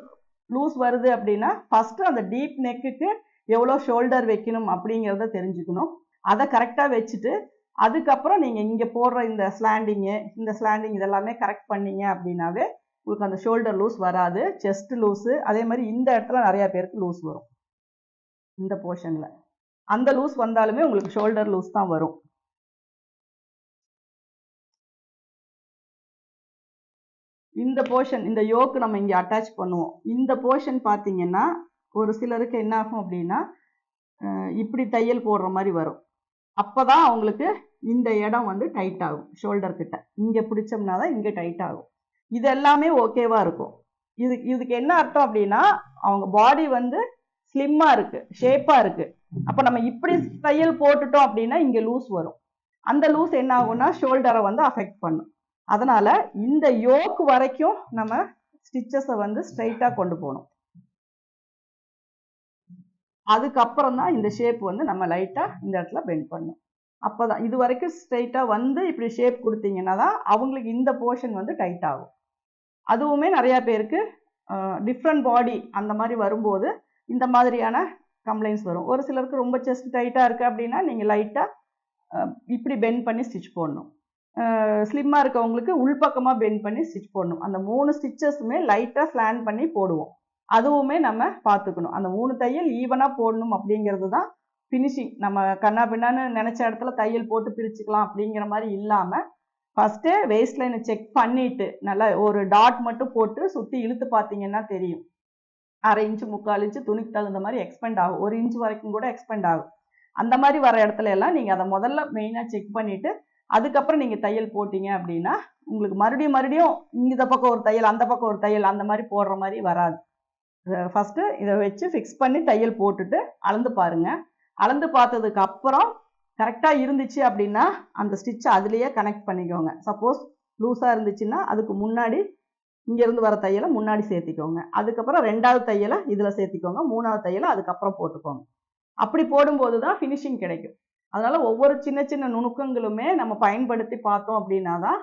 Speaker 2: லூஸ் வருது அப்படின்னா ஃபர்ஸ்ட் அந்த டீப் நெக்குக்கு எவ்வளோ ஷோல்டர் வைக்கணும் அப்படிங்கிறத தெரிஞ்சுக்கணும். அதை கரெக்டாக வச்சுட்டு அதுக்கப்புறம் நீங்கள் இங்கே போடுற இந்த ஸ்லாண்டிங் இதெல்லாமே கரெக்ட் பண்ணீங்க அப்படின்னாவே உங்களுக்கு அந்த ஷோல்டர் லூஸ் வராது. செஸ்ட் லூஸு அதே மாதிரி இந்த இடத்துல நிறைய பேருக்கு லூஸ் வரும். இந்த போர்ஷனில் அந்த லூஸ் வந்தாலுமே உங்களுக்கு ஷோல்டர் லூஸ் தான் வரும். இந்த போர்ஷன் இந்த யோக்கு நம்ம இங்கே அட்டாச் பண்ணுவோம். இந்த போர்ஷன் பார்த்தீங்கன்னா ஒரு சிலருக்கு என்ன ஆகும் அப்படின்னா இப்படி தையல் போடுற மாதிரி வரும். அப்போதான் அவங்களுக்கு இந்த இடம் வந்து டைட் ஆகும். ஷோல்டர் கிட்ட இங்கே பிடிச்சோம்னா தான் இங்கே டைட் ஆகும். இது எல்லாமே ஓகேவா இருக்கும். இதுக்கு என்ன அர்த்தம் அப்படின்னா அவங்க பாடி வந்து ஸ்லிம்மா இருக்கு, ஷேப்பா இருக்கு. அப்ப நம்ம இப்படி தையல் போட்டுட்டோம் அப்படின்னா இங்க லூஸ் வரும். அந்த லூஸ் என்ன ஆகும்னா ஷோல்டரை வந்து அஃபெக்ட் பண்ணும். அதனால இந்த யோக் வரைக்கும் நம்ம ஸ்டிச்சஸை வந்து ஸ்ட்ரைட்டா கொண்டு போகணும். அதுக்கப்புறம் தான் இந்த ஷேப் வந்து நம்ம லைட்டா இந்த இடத்துல பெண்ட் பண்ணணும். அப்பதான் இது வரைக்கும் ஸ்ட்ரைட்டா வந்து இப்படி ஷேப் கொடுத்தீங்கன்னா தான் அவங்களுக்கு இந்த போர்ஷன் வந்து டைட் ஆகும். அதுவுமே நிறைய பேருக்கு டிஃப்ரெண்ட் பாடி அந்த மாதிரி வரும்போது இந்த மாதிரியான கம்ப்ளைண்ட்ஸ் வரும். ஒரு சிலருக்கு ரொம்ப செஸ்ட் டைட்டா இருக்கு அப்படின்னா நீங்க லைட்டா இப்படி பெண்ட் பண்ணி ஸ்டிச் போடணும். ஸ்லிம்மா இருக்கவங்களுக்கு உள்பக்கமா பெண்ட் பண்ணி ஸ்டிச் போடணும். அந்த 3 ஸ்டிச்சஸுமே லைட்டா ஸ்லாண்ட் பண்ணி போடுவோம். அதுவுமே நம்ம பார்த்துக்கணும். அந்த 3 தையல் ஈவனா போடணும் அப்படிங்கிறது தான் ஃபினிஷிங். நம்ம கண்ணா பின்னான்னு நினைச்ச இடத்துல தையல் போட்டு பிரிச்சுக்கலாம் அப்படிங்கிற மாதிரி இல்லாம ஃபர்ஸ்ட் வேஸ்ட் லைனை செக் பண்ணிட்டு நல்லா ஒரு டாட் மட்டும் போட்டு சுத்தி இழுத்து பார்த்தீங்கன்னா தெரியும். 1/2 இன்ச்சு 3/4 இன்ச்சு துணிக்கு தகுந்த மாதிரி எக்ஸ்பெண்ட் ஆகும். 1 இன்ச் வரைக்கும் கூட எக்ஸ்பெண்ட் ஆகும். அந்த மாதிரி வர இடத்துல எல்லாம் நீங்க அதை முதல்ல மெயினா செக் பண்ணிட்டு அதுக்கப்புறம் நீங்க தையல் போட்டீங்க அப்படின்னா உங்களுக்கு மறுபடியும் இந்த பக்கம் ஒரு தையல் அந்த பக்கம் ஒரு தையல் அந்த மாதிரி போடுற மாதிரி வராது. ஃபர்ஸ்ட் இதை வச்சு ஃபிக்ஸ் பண்ணி தையல் போட்டுட்டு அளந்து பாருங்க. அளந்து பார்த்ததுக்கு அப்புறம் கரெக்டா இருந்துச்சு அப்படின்னா அந்த ஸ்டிச் அதுலயே கனெக்ட் பண்ணிக்கோங்க. சப்போஸ் லூஸா இருந்துச்சுன்னா அதுக்கு முன்னாடி இங்க இருந்து வர தையலை முன்னாடி சேர்த்திக்கோங்க. அதுக்கப்புறம் 2வது தையலை இதுல சேர்த்திக்கோங்க. 3வது தையலை அதுக்கப்புறம் போட்டுக்கோங்க. அப்படி போடும்போது தான் ஃபினிஷிங் கிடைக்கும். அதனால ஒவ்வொரு சின்ன சின்ன நுணுக்கங்களுமே நம்ம பயன்படுத்தி பார்த்தோம் அப்படின்னா தான்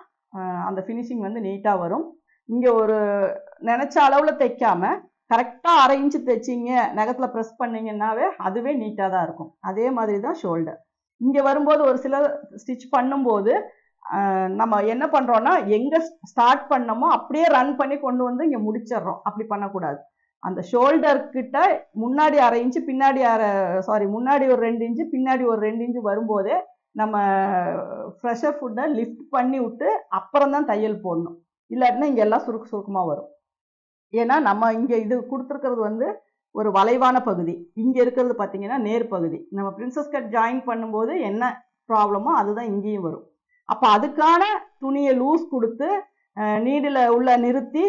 Speaker 2: அந்த ஃபினிஷிங் வந்து நீட்டா வரும். இங்க ஒரு நினைச்ச அளவுல தைக்காம கரெக்டா 1/2 இன்ச்சு தைச்சிங்க, நகத்துல ப்ரெஸ் பண்ணீங்கன்னாவே அதுவே நீட்டா தான் இருக்கும். அதே மாதிரி தான் ஷோல்டர். இங்க வரும்போது ஒரு சில ஸ்டிச் பண்ணும்போது நம்ம என்ன பண்றோம்னா எங்க ஸ்டார்ட் பண்ணமோ அப்படியே ரன் பண்ணி கொண்டு வந்து இங்க முடிச்சிடறோம். அப்படி பண்ணக்கூடாது. அந்த ஷோல்டர் கிட்ட முன்னாடி 1/2 இன்ச்சு பின்னாடி முன்னாடி ஒரு 2 இன்ச்சு பின்னாடி ஒரு 2 இன்ச்சு வரும்போதே நம்ம ஃப்ரெஷர் ஃபுட்டை லிஃப்ட் பண்ணி விட்டு அப்புறம் தான் தையல் போடணும். இல்லாட்டினா இங்க எல்லாம் சுருக்கமா வரும். ஏன்னா நம்ம இங்க இது கொடுத்துருக்கிறது வந்து ஒரு வளைவான பகுதி, இங்க இருக்கிறது பார்த்தீங்கன்னா நேர் பகுதி. நம்ம பிரின்சஸ் கட் ஜாயின் பண்ணும்போது என்ன ப்ராப்ளமோ அதுதான் இங்கேயும் வரும். அப்ப அதுக்கான துணியை லூஸ் கொடுத்து நீடில் உள்ள நிறுத்தி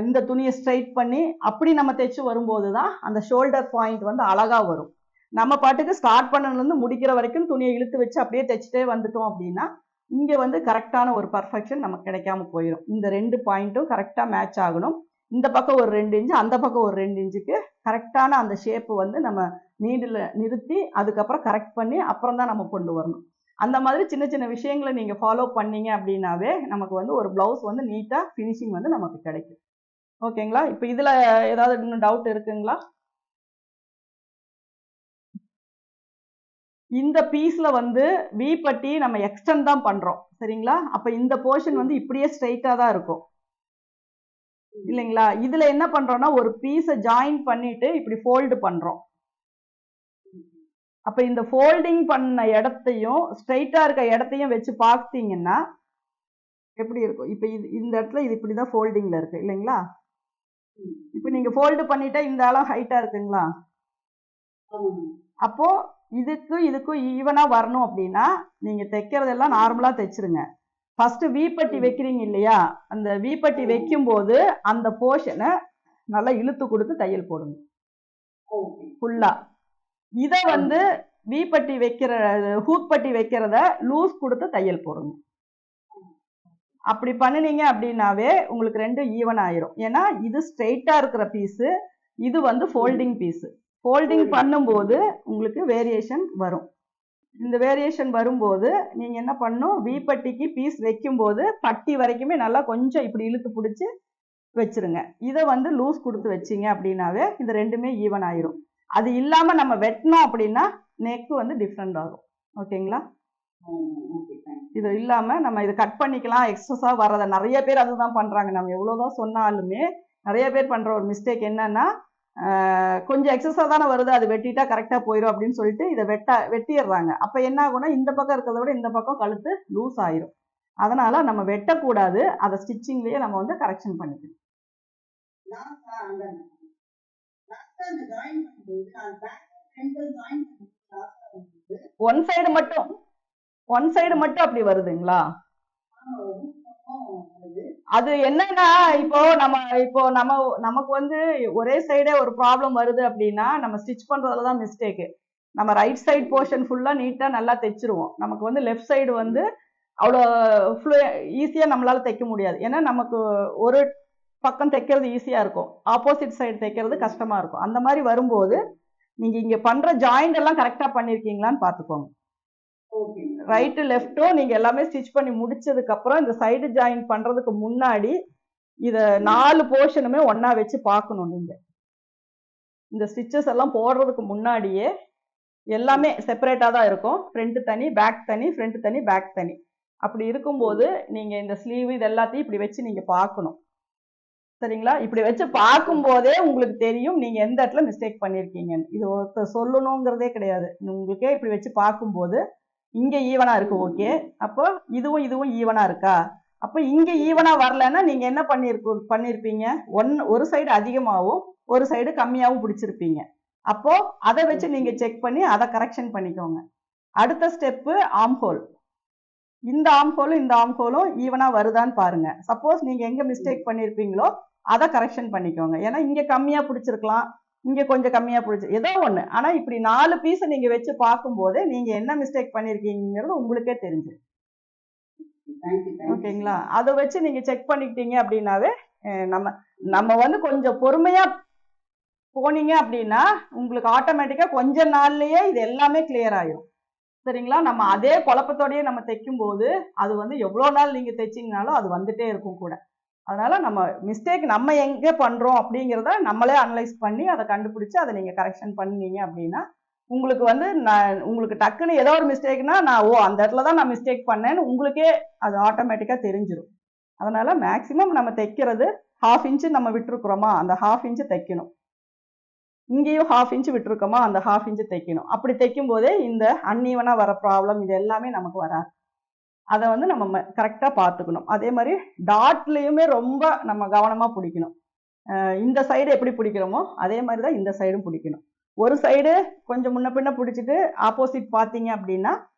Speaker 2: இந்த துணியை ஸ்ட்ரைட் பண்ணி அப்படி நம்ம தைச்சு வரும்போது தான் அந்த ஷோல்டர் பாயிண்ட் வந்து அழகா வரும். நம்ம பாட்டுக்கு ஸ்டார்ட் பண்ணதுலேருந்து முடிக்கிற வரைக்கும் துணியை இழுத்து வச்சு அப்படியே தைச்சிட்டே வந்துட்டோம் அப்படின்னா இங்கே வந்து கரெக்டான ஒரு பர்ஃபெக்ஷன் நமக்கு கிடைக்காம போயிடும். இந்த 2 பாயிண்ட்டும் கரெக்டாக மேட்ச் ஆகணும். இந்த பக்கம் ஒரு 2 இன்ச்சு, அந்த பக்கம் ஒரு 2 இன்ச்சுக்கு கரெக்டான அந்த ஷேப்பு வந்து நம்ம நீடில் நிறுத்தி அதுக்கப்புறம் கரெக்ட் பண்ணி அப்புறம் தான் நம்ம கொண்டு வரணும். அந்த மாதிரி சின்ன சின்ன விஷயங்களை நீங்கள் ஃபாலோ பண்ணீங்க அப்படின்னாவே நமக்கு வந்து ஒரு ப்ளவுஸ் வந்து நீட்டாக ஃபினிஷிங் வந்து நமக்கு கிடைக்கும். ஓகேங்களா? இப்போ இதில் ஏதாவது இன்னும் டவுட் இருக்குங்களா? இந்த பீஸ்ல வந்து வி பட்டி நம்ம எக்ஸ்டெண்ட் தான் பண்றோம், சரிங்களா? அப்ப இந்த போர்ஷன் வந்து இப்படியே ஸ்ட்ரைட்டா தான் இருக்கும் இல்லைங்களா? இதுல என்ன பண்றோம்னா ஒரு பீஸை ஜாயின் பண்ணிட்டு இப்படி ஃபோல்டு பண்றோம். அப்ப இந்த ஃபோல்டிங் பண்ண இடத்தையும் ஸ்ட்ரைட்டா இருக்க இடத்தையும் வச்சு பார்த்தீங்கன்னா எப்படி இருக்கும்? இப்ப இந்த இடத்துல இது இப்படிதான் ஃபோல்டிங்ல இருக்கு இல்லைங்களா? இப்ப நீங்க ஃபோல்டு பண்ணிட்டா இந்த அளவு ஹைட்டா இருக்குங்களா? அப்போ இதுக்கும் ஈவனா வரணும் அப்படின்னா நீங்க தைக்கிறதெல்லாம் நார்மலா தைச்சிருங்க. ஃபர்ஸ்ட் வீப்பட்டி வைக்கிறீங்க இல்லையா? அந்த வீப்பட்டி வைக்கும் போது அந்த போர்ஷனை நல்லா இழுத்து கொடுத்து தையல் போடுங்க ஃபுல்லா. இத வந்து வீப்பட்டி வைக்கிற ஹூக் பட்டி வைக்கிறத லூஸ் கொடுத்து தையல் போடுங்க. அப்படி பண்ணினீங்க அப்படின்னாவே உங்களுக்கு 2 ஈவன் ஆயிரும். ஏன்னா இது ஸ்ட்ரெயிட்டா இருக்கிற பீஸு, இது வந்து ஃபோல்டிங் பீஸு. ஃபோல்டிங் பண்ணும்போது உங்களுக்கு வேரியேஷன் வரும். இந்த வேரியேஷன் வரும்போது நீங்க என்ன பண்ணணும், வீப்பட்டிக்கு பீஸ் வைக்கும்போது பட்டி வரைக்குமே நல்லா கொஞ்சம் இப்படி இழுத்து பிடிச்சி வச்சிருங்க. இதை வந்து லூஸ் கொடுத்து வச்சிங்க அப்படின்னாவே இந்த 2மே ஈவன் ஆயிரும். அது இல்லாம நம்ம வெட்டினோம் அப்படின்னா நெக் வந்து டிஃப்ரெண்ட் ஆகும். ஓகேங்களா? இது இல்லாம நம்ம இதை கட் பண்ணிக்கலாம். எக்ஸஸா வர்றதை நிறைய பேர் அதுதான் பண்றாங்க. நம்ம எவ்வளவுதான் சொன்னாலுமே நிறைய பேர் பண்ற ஒரு மிஸ்டேக் என்னன்னா, கொஞ்சம் எக்ஸஸா தானே வருது, அது வெட்டிட்டா கரெக்டா போயிடும் அப்படின்னு சொல்லிட்டு இதை வெட்டிடுறாங்க. அப்ப என்ன ஆகும்னா இந்த பக்கம் இருக்கிறத விட இந்த பக்கம் கழுத்து லூஸ் ஆயிரும். அதனால நம்ம வெட்டக்கூடாது, அதை ஸ்டிச்சிங்லயே நம்ம வந்து கரெக்ஷன் பண்ணிக்கணும். ஒன் சைடு மட்டும் அப்படி வருதுங்களா? அது என்னன்னா இப்போ நமக்கு வந்து ஒரே சைடே ஒரு ப்ராப்ளம் வருது அப்படின்னா நம்ம ஸ்டிச் பண்றதுலதான் மிஸ்டேக். நம்ம ரைட் சைடு போர்ஷன் ஃபுல்லா நீட்டா நல்லா தைச்சிருவோம். நமக்கு வந்து லெஃப்ட் சைடு வந்து அவ்வளோ ஈஸியா நம்மளால தைக்க முடியாது. ஏன்னா நமக்கு ஒரு பக்கம் தைக்கிறது ஈஸியா இருக்கும், ஆப்போசிட் சைடு தைக்கிறது கஷ்டமா இருக்கும். அந்த மாதிரி வரும்போது நீங்க இங்க பண்ற ஜாயிண்ட் எல்லாம் கரெக்டா பண்ணிருக்கீங்களான்னு பாத்துக்கோங்க. ரைட்டு லெஃப்ட்டும் நீங்க எல்லாமே ஸ்டிச் பண்ணி முடிச்சதுக்கு அப்புறம் இந்த சைடு ஜாயின் பண்றதுக்கு முன்னாடி இத 4 போர்ஷனுமே ஒன்னா வச்சு பார்க்கணும். நீங்க இந்த ஸ்டிச்சஸ் எல்லாம் போடுறதுக்கு முன்னாடியே எல்லாமே செப்பரேட்டா தான் இருக்கும். ஃப்ரண்ட் தனி, பேக் தனி, ஃப்ரண்ட் தனி, பேக் தனி. அப்படி இருக்கும்போது நீங்க இந்த ஸ்லீவ் இது எல்லாத்தையும் இப்படி வச்சு நீங்க பார்க்கணும், சரிங்களா? இப்படி வச்சு பார்க்கும் போதே உங்களுக்கு தெரியும் நீங்க எந்த இடத்துல மிஸ்டேக் பண்ணிருக்கீங்கன்னு. இது ஒருத்தர் சொல்லணுங்கிறதே கிடையாது, உங்களுக்கே இப்படி வச்சு பார்க்கும்போது இங்க ஈவனா இருக்கு, ஓகே. அப்போ இதுவும் ஈவனா இருக்கா? அப்ப இங்க ஈவனா வரலன்னா நீங்க என்ன பண்ணிருப்பீங்க, ஒரு சைடு அதிகமாகவும் ஒரு சைடு கம்மியாகவும் பிடிச்சிருப்பீங்க. அப்போ அதை வச்சு நீங்க செக் பண்ணி அதை கரெக்ஷன் பண்ணிக்கோங்க. அடுத்த ஸ்டெப்பு ஆர்ம் ஹோல். இந்த ஆர்ம் ஹோலும் இந்த ஆர்ம் ஹோலும் ஈவனா வருதான்னு பாருங்க. சப்போஸ் நீங்க எங்க மிஸ்டேக் பண்ணிருப்பீங்களோ அதை கரெக்ஷன் பண்ணிக்கோங்க. ஏன்னா இங்க கம்மியா பிடிச்சிருக்கலாம், இங்க கொஞ்சம் கம்மியா பிடிச்சி ஏதோ ஒண்ணு. ஆனா இப்படி 4 பீஸை நீங்க வச்சு பார்க்கும் போதே நீங்க என்ன மிஸ்டேக் பண்ணிருக்கீங்கிறது உங்களுக்கே தெரிஞ்சு. ஓகேங்களா? அதை வச்சு நீங்க செக் பண்ணிக்கிட்டீங்க அப்படின்னாவே நம்ம வந்து கொஞ்சம் பொறுமையா போனீங்க அப்படின்னா உங்களுக்கு ஆட்டோமேட்டிக்கா கொஞ்ச நாள்லயே இது எல்லாமே கிளியர் ஆயிடும், சரிங்களா? நம்ம அதே குழப்பத்தோடயே நம்ம தைக்கும் போது அது வந்து எவ்வளவு நாள் நீங்க தைச்சிங்கனாலும் அது வந்துட்டே இருக்கும் கூட. அதனால நம்ம மிஸ்டேக் நம்ம எங்க பண்றோம் அப்படிங்கிறத நம்மளே அனலைஸ் பண்ணி அதை கண்டுபிடிச்சு அதை நீங்க கரெக்ஷன் பண்ணீங்க அப்படின்னா உங்களுக்கு வந்து உங்களுக்கு டக்குன்னு ஏதோ ஒரு மிஸ்டேக்னா அந்த இடத்துல தான் நான் மிஸ்டேக் பண்ணேன்னு உங்களுக்கே அது ஆட்டோமேட்டிக்கா தெரிஞ்சிடும். அதனால மேக்சிமம் நம்ம தைக்கிறது 1/2 இன்ச்சு நம்ம விட்டுருக்குறோமா அந்த 1/2 இன்ச்சு தைக்கணும், இங்கேயும் 1/2 இன்ச்சு விட்டுருக்கோமா அந்த 1/2 இன்ச்சு தைக்கணும். அப்படி தைக்கும் போதே இந்த அன்ஈவனா வர ப்ராப்ளம் இது எல்லாமே நமக்கு வராது. அதை வந்து நம்ம கரெக்டா பார்த்துக்கணும். அதே மாதிரி டாட்லயுமே ரொம்ப நம்ம கவனமா பிடிக்கணும். இந்த சைடு எப்படி பிடிக்கிறோமோ அதே மாதிரி தான் இந்த சைடும் பிடிக்கணும். ஒரு சைடு கொஞ்சம் முன்ன பின்ன பிடிச்சிட்டு ஆப்போசிட் பார்த்தீங்க அப்படின்னா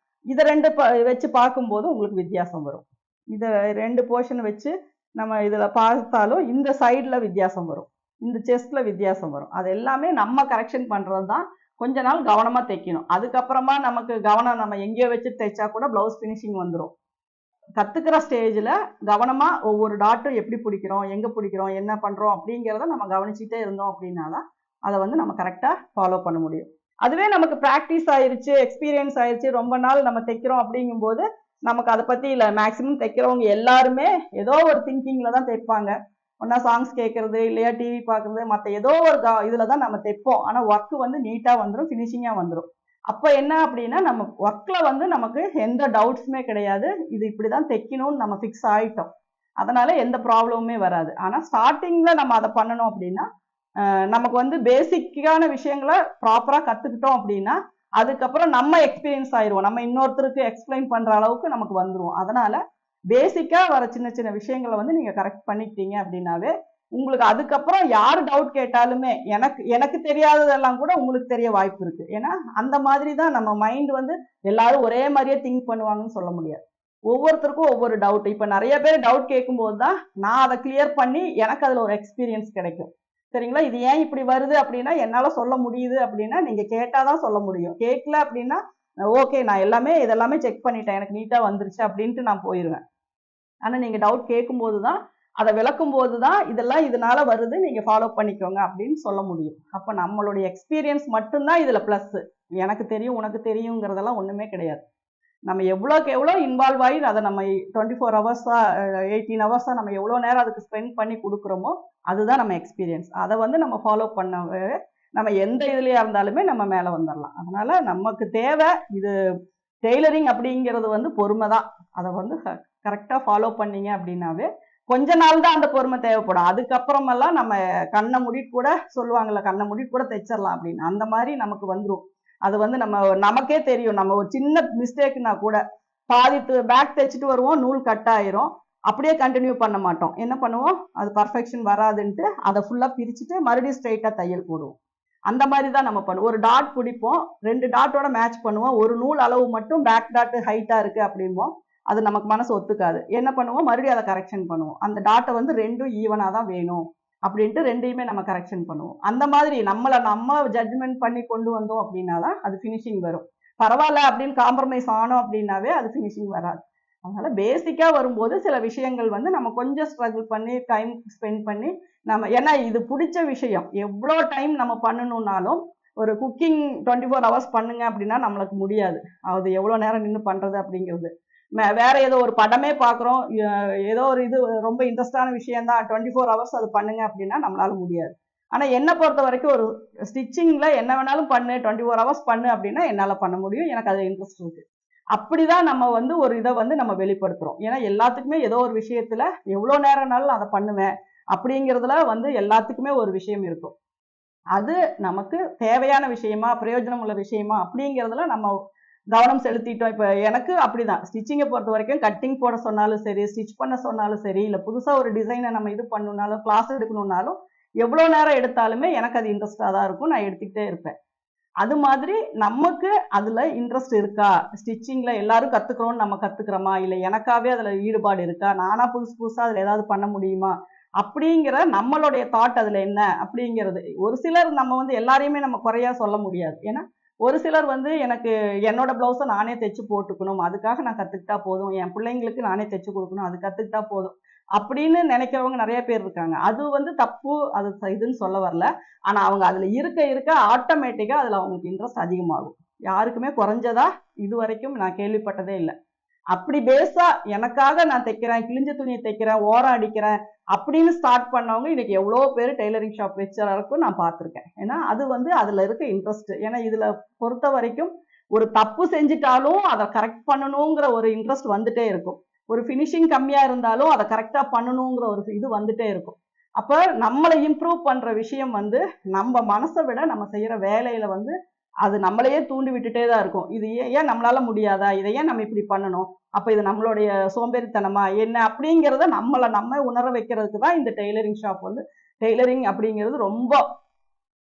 Speaker 2: இதை 2 வச்சு பார்க்கும்போது உங்களுக்கு வித்தியாசம் வரும். இதை 2 போர்ஷன் வச்சு நம்ம இதில் பார்த்தாலும் இந்த சைடில் வித்தியாசம் வரும், இந்த செஸ்ட்டில் வித்தியாசம் வரும். அது எல்லாமே நம்ம கரெக்ஷன் பண்ணுறது தான். கொஞ்ச நாள் கவனமாக தைக்கணும். அதுக்கப்புறமா நமக்கு கவனம் நம்ம எங்கேயோ வச்சு தைச்சா கூட ப்ளவுஸ் ஃபினிஷிங் வந்துடும். கற்றுக்கிற ஸ்டேஜில் கவனமாக ஒவ்வொரு டாட்டும் எப்படி பிடிக்கிறோம், எங்கே பிடிக்கிறோம், என்ன பண்ணுறோம் அப்படிங்கிறத நம்ம கவனிச்சுட்டே இருந்தோம் அப்படின்னா தான் அதை வந்து நம்ம கரெக்டாக ஃபாலோ பண்ண முடியும். அதுவே நமக்கு ப்ராக்டிஸ் ஆயிடுச்சு, எக்ஸ்பீரியன்ஸ் ஆயிடுச்சு, ரொம்ப நாள் நம்ம தைக்கிறோம் அப்படிங்கும்போது நமக்கு அதை பற்றி இல்லை. மேக்ஸிமம் தைக்கிறவங்க எல்லாருமே ஏதோ ஒரு திங்கிங்கில் தான் தைப்பாங்க. ஒன்றா சாங்ஸ் கேட்குறது, இல்லையா டிவி பார்க்குறது, மற்ற ஏதோ ஒரு இதில் தான் நம்ம தைப்போம். ஆனால் ஒர்க்கு வந்து நீட்டாக வந்துடும், ஃபினிஷிங்காக வந்துடும். அப்போ என்ன அப்படின்னா நம்ம ஒர்க்கில் வந்து நமக்கு எந்த டவுட்ஸுமே கிடையாது. இது இப்படி தான் தைக்கணும்னு நம்ம ஃபிக்ஸ் ஆகிட்டோம். அதனால எந்த ப்ராப்ளமுமே வராது. ஆனால் ஸ்டார்டிங்கில் நம்ம அதை பண்ணணும் அப்படின்னா நமக்கு வந்து பேசிக்கான விஷயங்களை ப்ராப்பராக கற்றுக்கிட்டோம் அப்படின்னா அதுக்கப்புறம் நம்ம எக்ஸ்பீரியன்ஸ் ஆயிடுவோம். நம்ம இன்னொருத்தருக்கு எக்ஸ்பிளைன் பண்ணுற அளவுக்கு நமக்கு வந்துடும். அதனால பேசிக்காக வர சின்ன சின்ன விஷயங்களை வந்து நீங்கள் கரெக்ட் பண்ணிக்கிட்டீங்க அப்படின்னாவே உங்களுக்கு அதுக்கப்புறம் யார் டவுட் கேட்டாலுமே எனக்கு தெரியாததெல்லாம் கூட உங்களுக்கு தெரிய வாய்ப்பு இருக்கு. ஏன்னா அந்த மாதிரி தான் நம்ம மைண்ட் வந்து எல்லாரும் ஒரே மாதிரியே திங்க் பண்ணுவாங்கன்னு சொல்ல முடியாது. ஒவ்வொருத்தருக்கும் ஒவ்வொரு டவுட். இப்போ நிறைய பேர் டவுட் கேட்கும்போது தான் நான் அதை கிளியர் பண்ணி எனக்கு அதில் ஒரு எக்ஸ்பீரியன்ஸ் கிடைக்கும். சரிங்களா? இது ஏன் இப்படி வருது அப்படின்னா என்னால் சொல்ல முடியுது அப்படின்னா நீங்கள் கேட்டாதான் சொல்ல முடியும். கேட்கல அப்படின்னா ஓகே நான் இதெல்லாமே செக் பண்ணிட்டேன், எனக்கு நீட்டாக வந்துருச்சு அப்படின்ட்டு நான் போயிடுவேன். ஆனால் நீங்கள் டவுட் கேட்கும்போது தான் அதை விளக்கும் போது தான் இதெல்லாம் இதனால வருது, நீங்கள் ஃபாலோ பண்ணிக்கோங்க அப்படின்னு சொல்ல முடியும். அப்போ நம்மளுடைய எக்ஸ்பீரியன்ஸ் மட்டும்தான் இதில் ப்ளஸ்ஸு. எனக்கு தெரியும் உனக்கு தெரியுங்கிறதெல்லாம் ஒன்றுமே கிடையாது. நம்ம எவ்வளோக்கு எவ்வளோ இன்வால்வ் ஆகி அதை நம்ம 24 ஹவர்ஸாக 18 ஹவர்ஸாக நம்ம எவ்வளோ நேரம் அதுக்கு ஸ்பெண்ட் பண்ணி கொடுக்குறோமோ அதுதான் நம்ம எக்ஸ்பீரியன்ஸ். அதை வந்து நம்ம ஃபாலோ பண்ணவே நம்ம எந்த இதுலையா இருந்தாலுமே நம்ம மேலே வந்துடலாம். அதனால நமக்கு தேவை இது டெய்லரிங் அப்படிங்கிறது வந்து பொறுமை தான். அதை வந்து கரெக்டாக ஃபாலோ பண்ணீங்க அப்படின்னாவே கொஞ்ச நாள் தான் அந்த பொறுமை தேவைப்படும். அதுக்கப்புறமெல்லாம் நம்ம கண்ணை மூடிட்டு கூட சொல்லுவாங்கல்ல, கண்ணை மூடிட்டு கூட தைச்சிடலாம் அப்படின்னு, அந்த மாதிரி நமக்கு வந்துடும். அது வந்து நமக்கே தெரியும். நம்ம ஒரு சின்ன மிஸ்டேக்னா கூட பாதி பேக் தைச்சிட்டு வருவோம், நூல் கட் ஆயிரும், அப்படியே கண்டினியூ பண்ண மாட்டோம். என்ன பண்ணுவோம், அது பர்ஃபெக்ஷன் வராதுன்ட்டு அதை ஃபுல்லாக பிரிச்சுட்டு மறுபடியும் ஸ்ட்ரைட்டாக தையல் போடுவோம். அந்த மாதிரி தான் நம்ம பண்ணுவோம். ஒரு டாட் பிடிப்போம், 2 டாட்டோட மேட்ச் பண்ணுவோம், ஒரு நூல் அளவு மட்டும் பேக் டாட் ஹைட்டாக இருக்கு அப்படிம்போம், அது நமக்கு மனசு ஒத்துக்காது. என்ன பண்ணுவோம், மறுபடியும் அதை கரெக்ஷன் பண்ணுவோம். அந்த டாட்டை வந்து 2ம் ஈவனாக தான் வேணும் அப்படின்ட்டு 2யுமே நம்ம கரெக்ஷன் பண்ணுவோம். அந்த மாதிரி நம்ம ஜட்ஜ்மெண்ட் பண்ணி கொண்டு வந்தோம் அப்படின்னா தான் அது ஃபினிஷிங் வரும். பரவாயில்ல அப்படின்னு காம்ப்ரமைஸ் ஆனோம் அப்படின்னாவே அது ஃபினிஷிங் வராது. அதனால பேசிக்காக வரும்போது சில விஷயங்கள் வந்து நம்ம கொஞ்சம் ஸ்ட்ரகிள் பண்ணி டைம் ஸ்பெண்ட் பண்ணி நம்ம, ஏன்னா இது பிடிச்ச விஷயம். எவ்வளோ டைம் நம்ம பண்ணணும்னாலும் ஒரு குக்கிங் 24 ஹவர்ஸ் பண்ணுங்க அப்படின்னா நம்மளுக்கு முடியாது. அது எவ்வளோ நேரம் நின்று பண்ணுறது அப்படிங்கிறது. வேற ஏதோ ஒரு படமே பார்க்குறோம், ஏதோ ஒரு இது ரொம்ப இன்ட்ரெஸ்டான விஷயம் தான், 24 ஹவர்ஸ் அது பண்ணுங்க அப்படின்னா நம்மளால முடியாது. ஆனால் என்னை பொறுத்த வரைக்கும் ஒரு ஸ்டிச்சிங்கில் என்ன வேணாலும் பண்ணு, 24 ஹவர்ஸ் பண்ணு அப்படின்னா என்னால் பண்ண முடியும், எனக்கு அது இன்ட்ரெஸ்ட் இருக்கு. அப்படிதான் நம்ம வந்து ஒரு இதை வந்து நம்ம வெளிப்படுத்துறோம். ஏன்னா எல்லாத்துக்குமே ஏதோ ஒரு விஷயத்துல எவ்வளோ நேரம்னாலும் அதை பண்ணுவேன் அப்படிங்கிறதுல வந்து எல்லாத்துக்குமே ஒரு விஷயம் இருக்கும். அது நமக்கு தேவையான விஷயமா, பிரயோஜனம் உள்ள விஷயமா அப்படிங்கிறதுல நம்ம கவனம் செலுத்திட்டோம். இப்போ எனக்கு அப்படிதான், ஸ்டிச்சிங்கை பொறுத்த வரைக்கும் கட்டிங் போட சொன்னாலும் சரி, ஸ்டிச் பண்ண சொன்னாலும் சரி, இல்லை புதுசாக ஒரு டிசைனை நம்ம இது பண்ணணும்னாலும் கிளாஸ் எடுக்கணும்னாலும் எவ்வளோ நேரம் எடுத்தாலுமே எனக்கு அது இன்ட்ரெஸ்டாக தான் இருக்கும், நான் எடுத்துக்கிட்டே இருப்பேன். அது மாதிரி நமக்கு அதில் இன்ட்ரெஸ்ட் இருக்கா, ஸ்டிச்சிங்கில் எல்லாரும் கற்றுக்கிறோன்னு நம்ம கற்றுக்கிறோமா, இல்லை எனக்காகவே அதில் ஈடுபாடு இருக்கா, நானாக புதுசாக அதில் ஏதாவது பண்ண முடியுமா அப்படிங்கிற நம்மளுடைய தாட் அதில் என்ன அப்படிங்கிறது. ஒரு சிலர் நம்ம வந்து எல்லாரையுமே நம்ம குறையா சொல்ல முடியாது. ஏன்னா ஒரு சிலர் வந்து எனக்கு என்னோட ப்ளவுஸை நானே தைச்சு போட்டுக்கணும், அதுக்காக நான் கற்றுக்கிட்டா போதும், என் பிள்ளைங்களுக்கு நானே தைச்சு கொடுக்கணும், அது கற்றுக்கிட்டா போதும் அப்படின்னு நினைக்கிறவங்க நிறைய பேர் இருக்காங்க. அது வந்து தப்பு, அது இதுன்னு சொல்ல வரல. ஆனால் அவங்க அதில் இருக்க ஆட்டோமேட்டிக்காக அதில் அவங்களுக்கு இன்ட்ரெஸ்ட் அதிகமாகும். யாருக்குமே குறைஞ்சதா இது வரைக்கும் நான் கேள்விப்பட்டதே இல்லை. அப்படி பேஸா எனக்காக நான் தைக்கிறேன், கிழிஞ்ச துணியை தைக்கிறேன், ஓரம் அடிக்கிறேன் அப்படின்னு ஸ்டார்ட் பண்ணவங்க இன்னைக்கு எவ்வளோ பேர் டெய்லரிங் ஷாப் வச்சவரைக்கும் நான் பார்த்துருக்கேன். ஏன்னா அது வந்து அதில் இருக்க இன்ட்ரெஸ்ட். ஏன்னா இதில் பொறுத்த வரைக்கும் ஒரு தப்பு செஞ்சுட்டாலும் அதை கரெக்ட் பண்ணணுங்கிற ஒரு இன்ட்ரெஸ்ட் வந்துட்டே இருக்கும். ஒரு ஃபினிஷிங் கம்மியாக இருந்தாலும் அதை கரெக்டாக பண்ணணுங்கிற ஒரு இது வந்துட்டே இருக்கும். அப்போ நம்மளை இம்ப்ரூவ் பண்ணுற விஷயம் வந்து நம்ம மனசை விட நம்ம செய்கிற வேலையில் வந்து அது நம்மளையே தூண்டி விட்டுட்டே தான் இருக்கும். இது ஏன் நம்மளால முடியாதா, இதை ஏன் நம்ம இப்படி பண்ணணும், அப்போ இது நம்மளுடைய சோம்பேறித்தனமா என்ன அப்படிங்கிறத நம்ம உணர வைக்கிறதுக்கு தான் இந்த டெய்லரிங் ஷாப் வந்து. டெய்லரிங் அப்படிங்கிறது ரொம்ப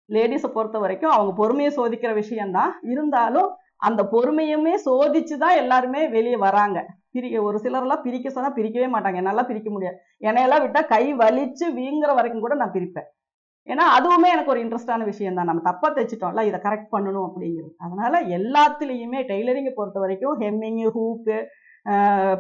Speaker 2: லேடிஸை பொறுத்த வரைக்கும் அவங்க பொறுமையை சோதிக்கிற விஷயம்தான். இருந்தாலும் அந்த பொறுமையுமே சோதிச்சு தான் எல்லாருமே வெளியே வராங்க. ஒரு சிலர்லாம் பிரிக்க சொன்னா பிரிக்கவே மாட்டாங்க, என்னால பிரிக்க முடியாது. என்னையெல்லாம் விட்டா கை வலிச்சு வீங்குற வரைக்கும் கூட நான் பிரிப்பேன். ஏன்னா அதுவுமே எனக்கு ஒரு இன்ட்ரெஸ்டான விஷயம் தான். நம்ம தப்பா தைச்சிட்டோம்ல, இதை கரெக்ட் பண்ணணும் அப்படிங்கிறது. அதனால எல்லாத்துலயுமே டெய்லரிங்கை பொறுத்த வரைக்கும் ஹெம்மிங்கு, ஹூக்கு,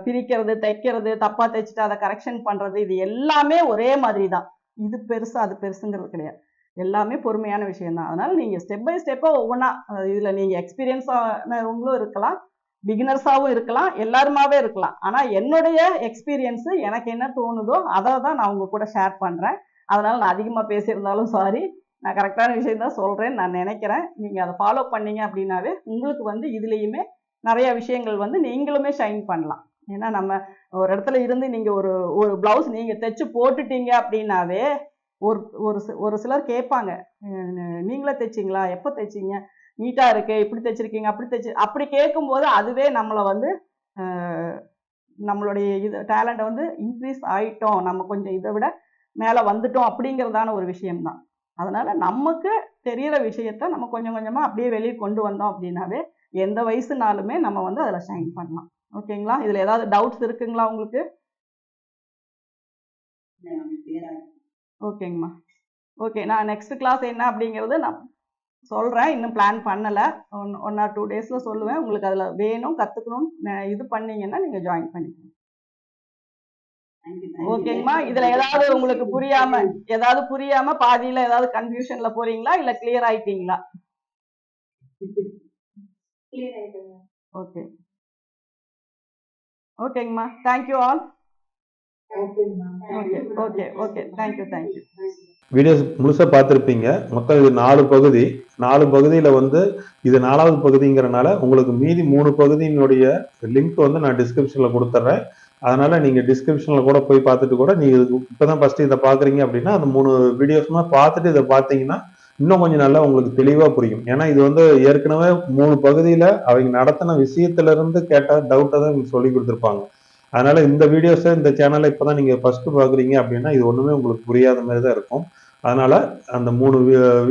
Speaker 2: பிரிக்கிறது, தைக்கிறது, தப்பா தைச்சிட்டு அதை கரெக்ஷன் பண்றது, இது எல்லாமே ஒரே மாதிரி தான். இது பெருசு அது பெருசுங்கிறது கிடையாது. எல்லாமே பொறுமையான விஷயம் தான். அதனால நீங்க ஸ்டெப் பை ஸ்டெப்பா ஒவ்வொன்றா, இதுல நீங்க எக்ஸ்பீரியன்ஸானவங்களும் இருக்கலாம், பிகினர்ஸாவும் இருக்கலாம், எல்லாருமாவே இருக்கலாம். ஆனா என்னுடைய எக்ஸ்பீரியன்ஸ் எனக்கு என்ன தோணுதோ அதை தான் நான் உங்க கூட ஷேர் பண்றேன். அதனால நான் அதிகமா பேசியிருந்தாலும் சாரி. நான் கரெக்டான விஷயம் தான் சொல்றேன்னு நான் நினைக்கிறேன். நீங்க அதை ஃபாலோ பண்ணீங்க அப்படின்னாவே உங்களுக்கு வந்து இதுலயுமே நிறைய விஷயங்கள் வந்து நீங்களுமே ஷைன் பண்ணலாம். ஏன்னா நம்ம ஒரு இடத்துல இருந்து நீங்க ஒரு ஒரு பிளவுஸ் நீங்க தைச்சு போட்டுட்டீங்க அப்படின்னாவே ஒரு ஒரு ஒரு சிலர் கேட்பாங்க, நீங்களே தைச்சிங்களா, எப்போ தைச்சிங்க, நீட்டா இருக்கு, இப்படி தைச்சிருக்கீங்க, அப்படி கேட்கும்போது அதுவே நம்மளை வந்து நம்மளுடைய இது டேலண்ட்டை வந்து இன்க்ரீஸ் ஆயிட்டோம், நம்ம கொஞ்சம் இதை விட மேலே வந்துட்டோம் அப்படிங்கிறதான ஒரு விஷயம்தான். அதனால நமக்கு தெரியிற விஷயத்த நம்ம கொஞ்சம் கொஞ்சமா அப்படியே வெளியே கொண்டு வந்தோம் அப்படின்னாவே எந்த வயசுனாலுமே நம்ம வந்து அதில் ஷைன் பண்ணலாம். ஓகேங்களா? இதுல ஏதாவது டவுட்ஸ் இருக்குங்களா உங்களுக்கு? ஓகேங்கம்மா. ஓகே, நான் நெக்ஸ்ட் கிளாஸ் என்ன அப்படிங்கிறது நான் சொல்றேன். இன்னும் பிளான் பண்ணல. 1 or 2 டேஸ்ல சொல்லுவேன். உங்களுக்கு அதுல வேணும், கத்துக்கணும், இது பண்ணீங்கன்னா நீங்க ஜாயின் பண்ணிக்கணும். ஓகேங்கம்மா. இதுல ஏதாவது உங்களுக்கு புரியாம பாதியில ஏதாவது கன்ஃபியூஷன்ல போறீங்களா, இல்ல கிளியர் ஆயிட்டீங்களா? ஓகே. ஓகேங்கம்மா. Thank you all. Okay. Thank you.
Speaker 1: Videos முழுசா பார்த்துருப்பீங்க. மொத்தம் இது 4 பகுதி. 4 பகுதியில வந்து இது 4வது பகுதிங்கிறனால உங்களுக்கு மீதி 3 பகுதியினுடைய லிங்க் வந்து நான் டிஸ்கிரிப்ஷன்ல கொடுத்துட்றேன். அதனால நீங்க டிஸ்கிரிப்ஷன்ல கூட போய் பார்த்துட்டு கூட, நீங்க இப்பதான் ஃபர்ஸ்ட் இதை பாக்குறீங்க அப்படின்னா அந்த 3 வீடியோஸுமே பார்த்துட்டு இதை பார்த்தீங்கன்னா இன்னும் கொஞ்சம் நல்லா உங்களுக்கு தெளிவா புரியும். ஏன்னா இது வந்து ஏற்கனவே 3 பகுதியில அவங்க நடத்தின விஷயத்துல இருந்து கேட்ட டவுட்டை தான் இவங்க சொல்லி கொடுத்துருப்பாங்க. அதனால இந்த வீடியோஸை இந்த சேனலை இப்பதான் நீங்க ஃபர்ஸ்ட் பாக்குறீங்க அப்படின்னா இது ஒண்ணுமே உங்களுக்கு புரியாத மாதிரி தான் இருக்கும். அதனால அந்த 3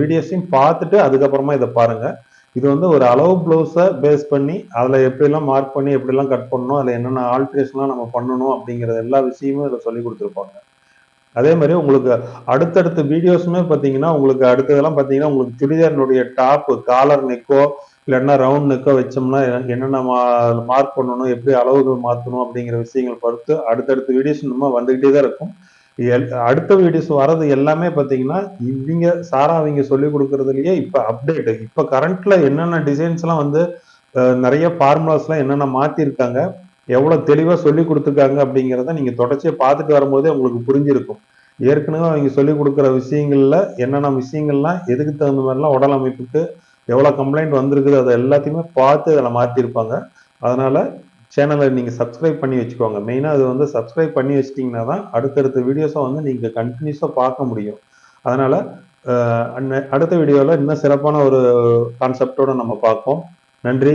Speaker 1: வீடியோஸையும் பார்த்துட்டு அதுக்கப்புறமா இதை பாருங்க. இது வந்து ஒரு அளவு பிளவுஸை பேஸ் பண்ணி அதுல எப்படிலாம் மார்க் பண்ணி எப்படிலாம் கட் பண்ணணும், அதுல என்னென்ன ஆல்ட்ரேஷன்லாம் நம்ம பண்ணணும் அப்படிங்கிற எல்லா விஷயமும் இதில் சொல்லி கொடுத்துருப்பாங்க. அதே மாதிரி உங்களுக்கு அடுத்தடுத்த வீடியோஸுமே பார்த்தீங்கன்னா உங்களுக்கு அடுத்ததெல்லாம் பார்த்தீங்கன்னா உங்களுக்கு சுடிதாரினுடைய டாப்பு காலர் நெக்கோ இல்லைன்னா ரவுண்ட் நெக்கோ வச்சோம்னா என்னென்ன மார்க் பண்ணணும், எப்படி அளவுகள் மாற்றணும் அப்படிங்கிற விஷயங்கள் பொறுத்து அடுத்தடுத்த வீடியோஸ் நம்ம வந்துகிட்டே தான் இருக்கும். அடுத்த வீடியோஸ் வர்றது எல்லாமே பார்த்தீங்கன்னா அவங்க சொல்லி கொடுக்கறதுலயே இப்போ அப்டேட், இப்போ கரண்ட்ல என்னென்ன டிசைன்ஸ் எல்லாம் வந்து நிறைய ஃபார்முலாஸ்லாம் என்னென்ன மாத்திருக்காங்க, எவ்வளவு தெளிவா சொல்லி கொடுத்துருக்காங்க அப்படிங்கிறத நீங்க தொடர்ச்சியா பார்த்துட்டு வரும்போதே உங்களுக்கு புரிஞ்சிருக்கும். ஏற்கனவே அவங்க சொல்லி கொடுக்குற விஷயங்கள்ல என்னென்ன விஷயங்கள்லாம் எதுக்கு தகுந்த மாதிரிலாம் உடல் அமைப்புக்கு எவ்வளவு கம்ப்ளைண்ட் வந்திருக்குது அதை எல்லாத்தையுமே பார்த்து அதில் மாற்றிருப்பாங்க. அதனால சேனலை நீங்க சப்ஸ்கிரைப் பண்ணி வச்சுக்கோங்க. மெயினா அது வந்து சப்ஸ்கிரைப் பண்ணி வச்சிட்டீங்கன்னா தான் அடுத்தடுத்த வீடியோஸை வந்து நீங்க கண்டினியூஸா பார்க்க முடியும். அதனால அடுத்த வீடியோவில் இன்னும் சிறப்பான ஒரு கான்செப்டோட நம்ம பார்ப்போம். நன்றி.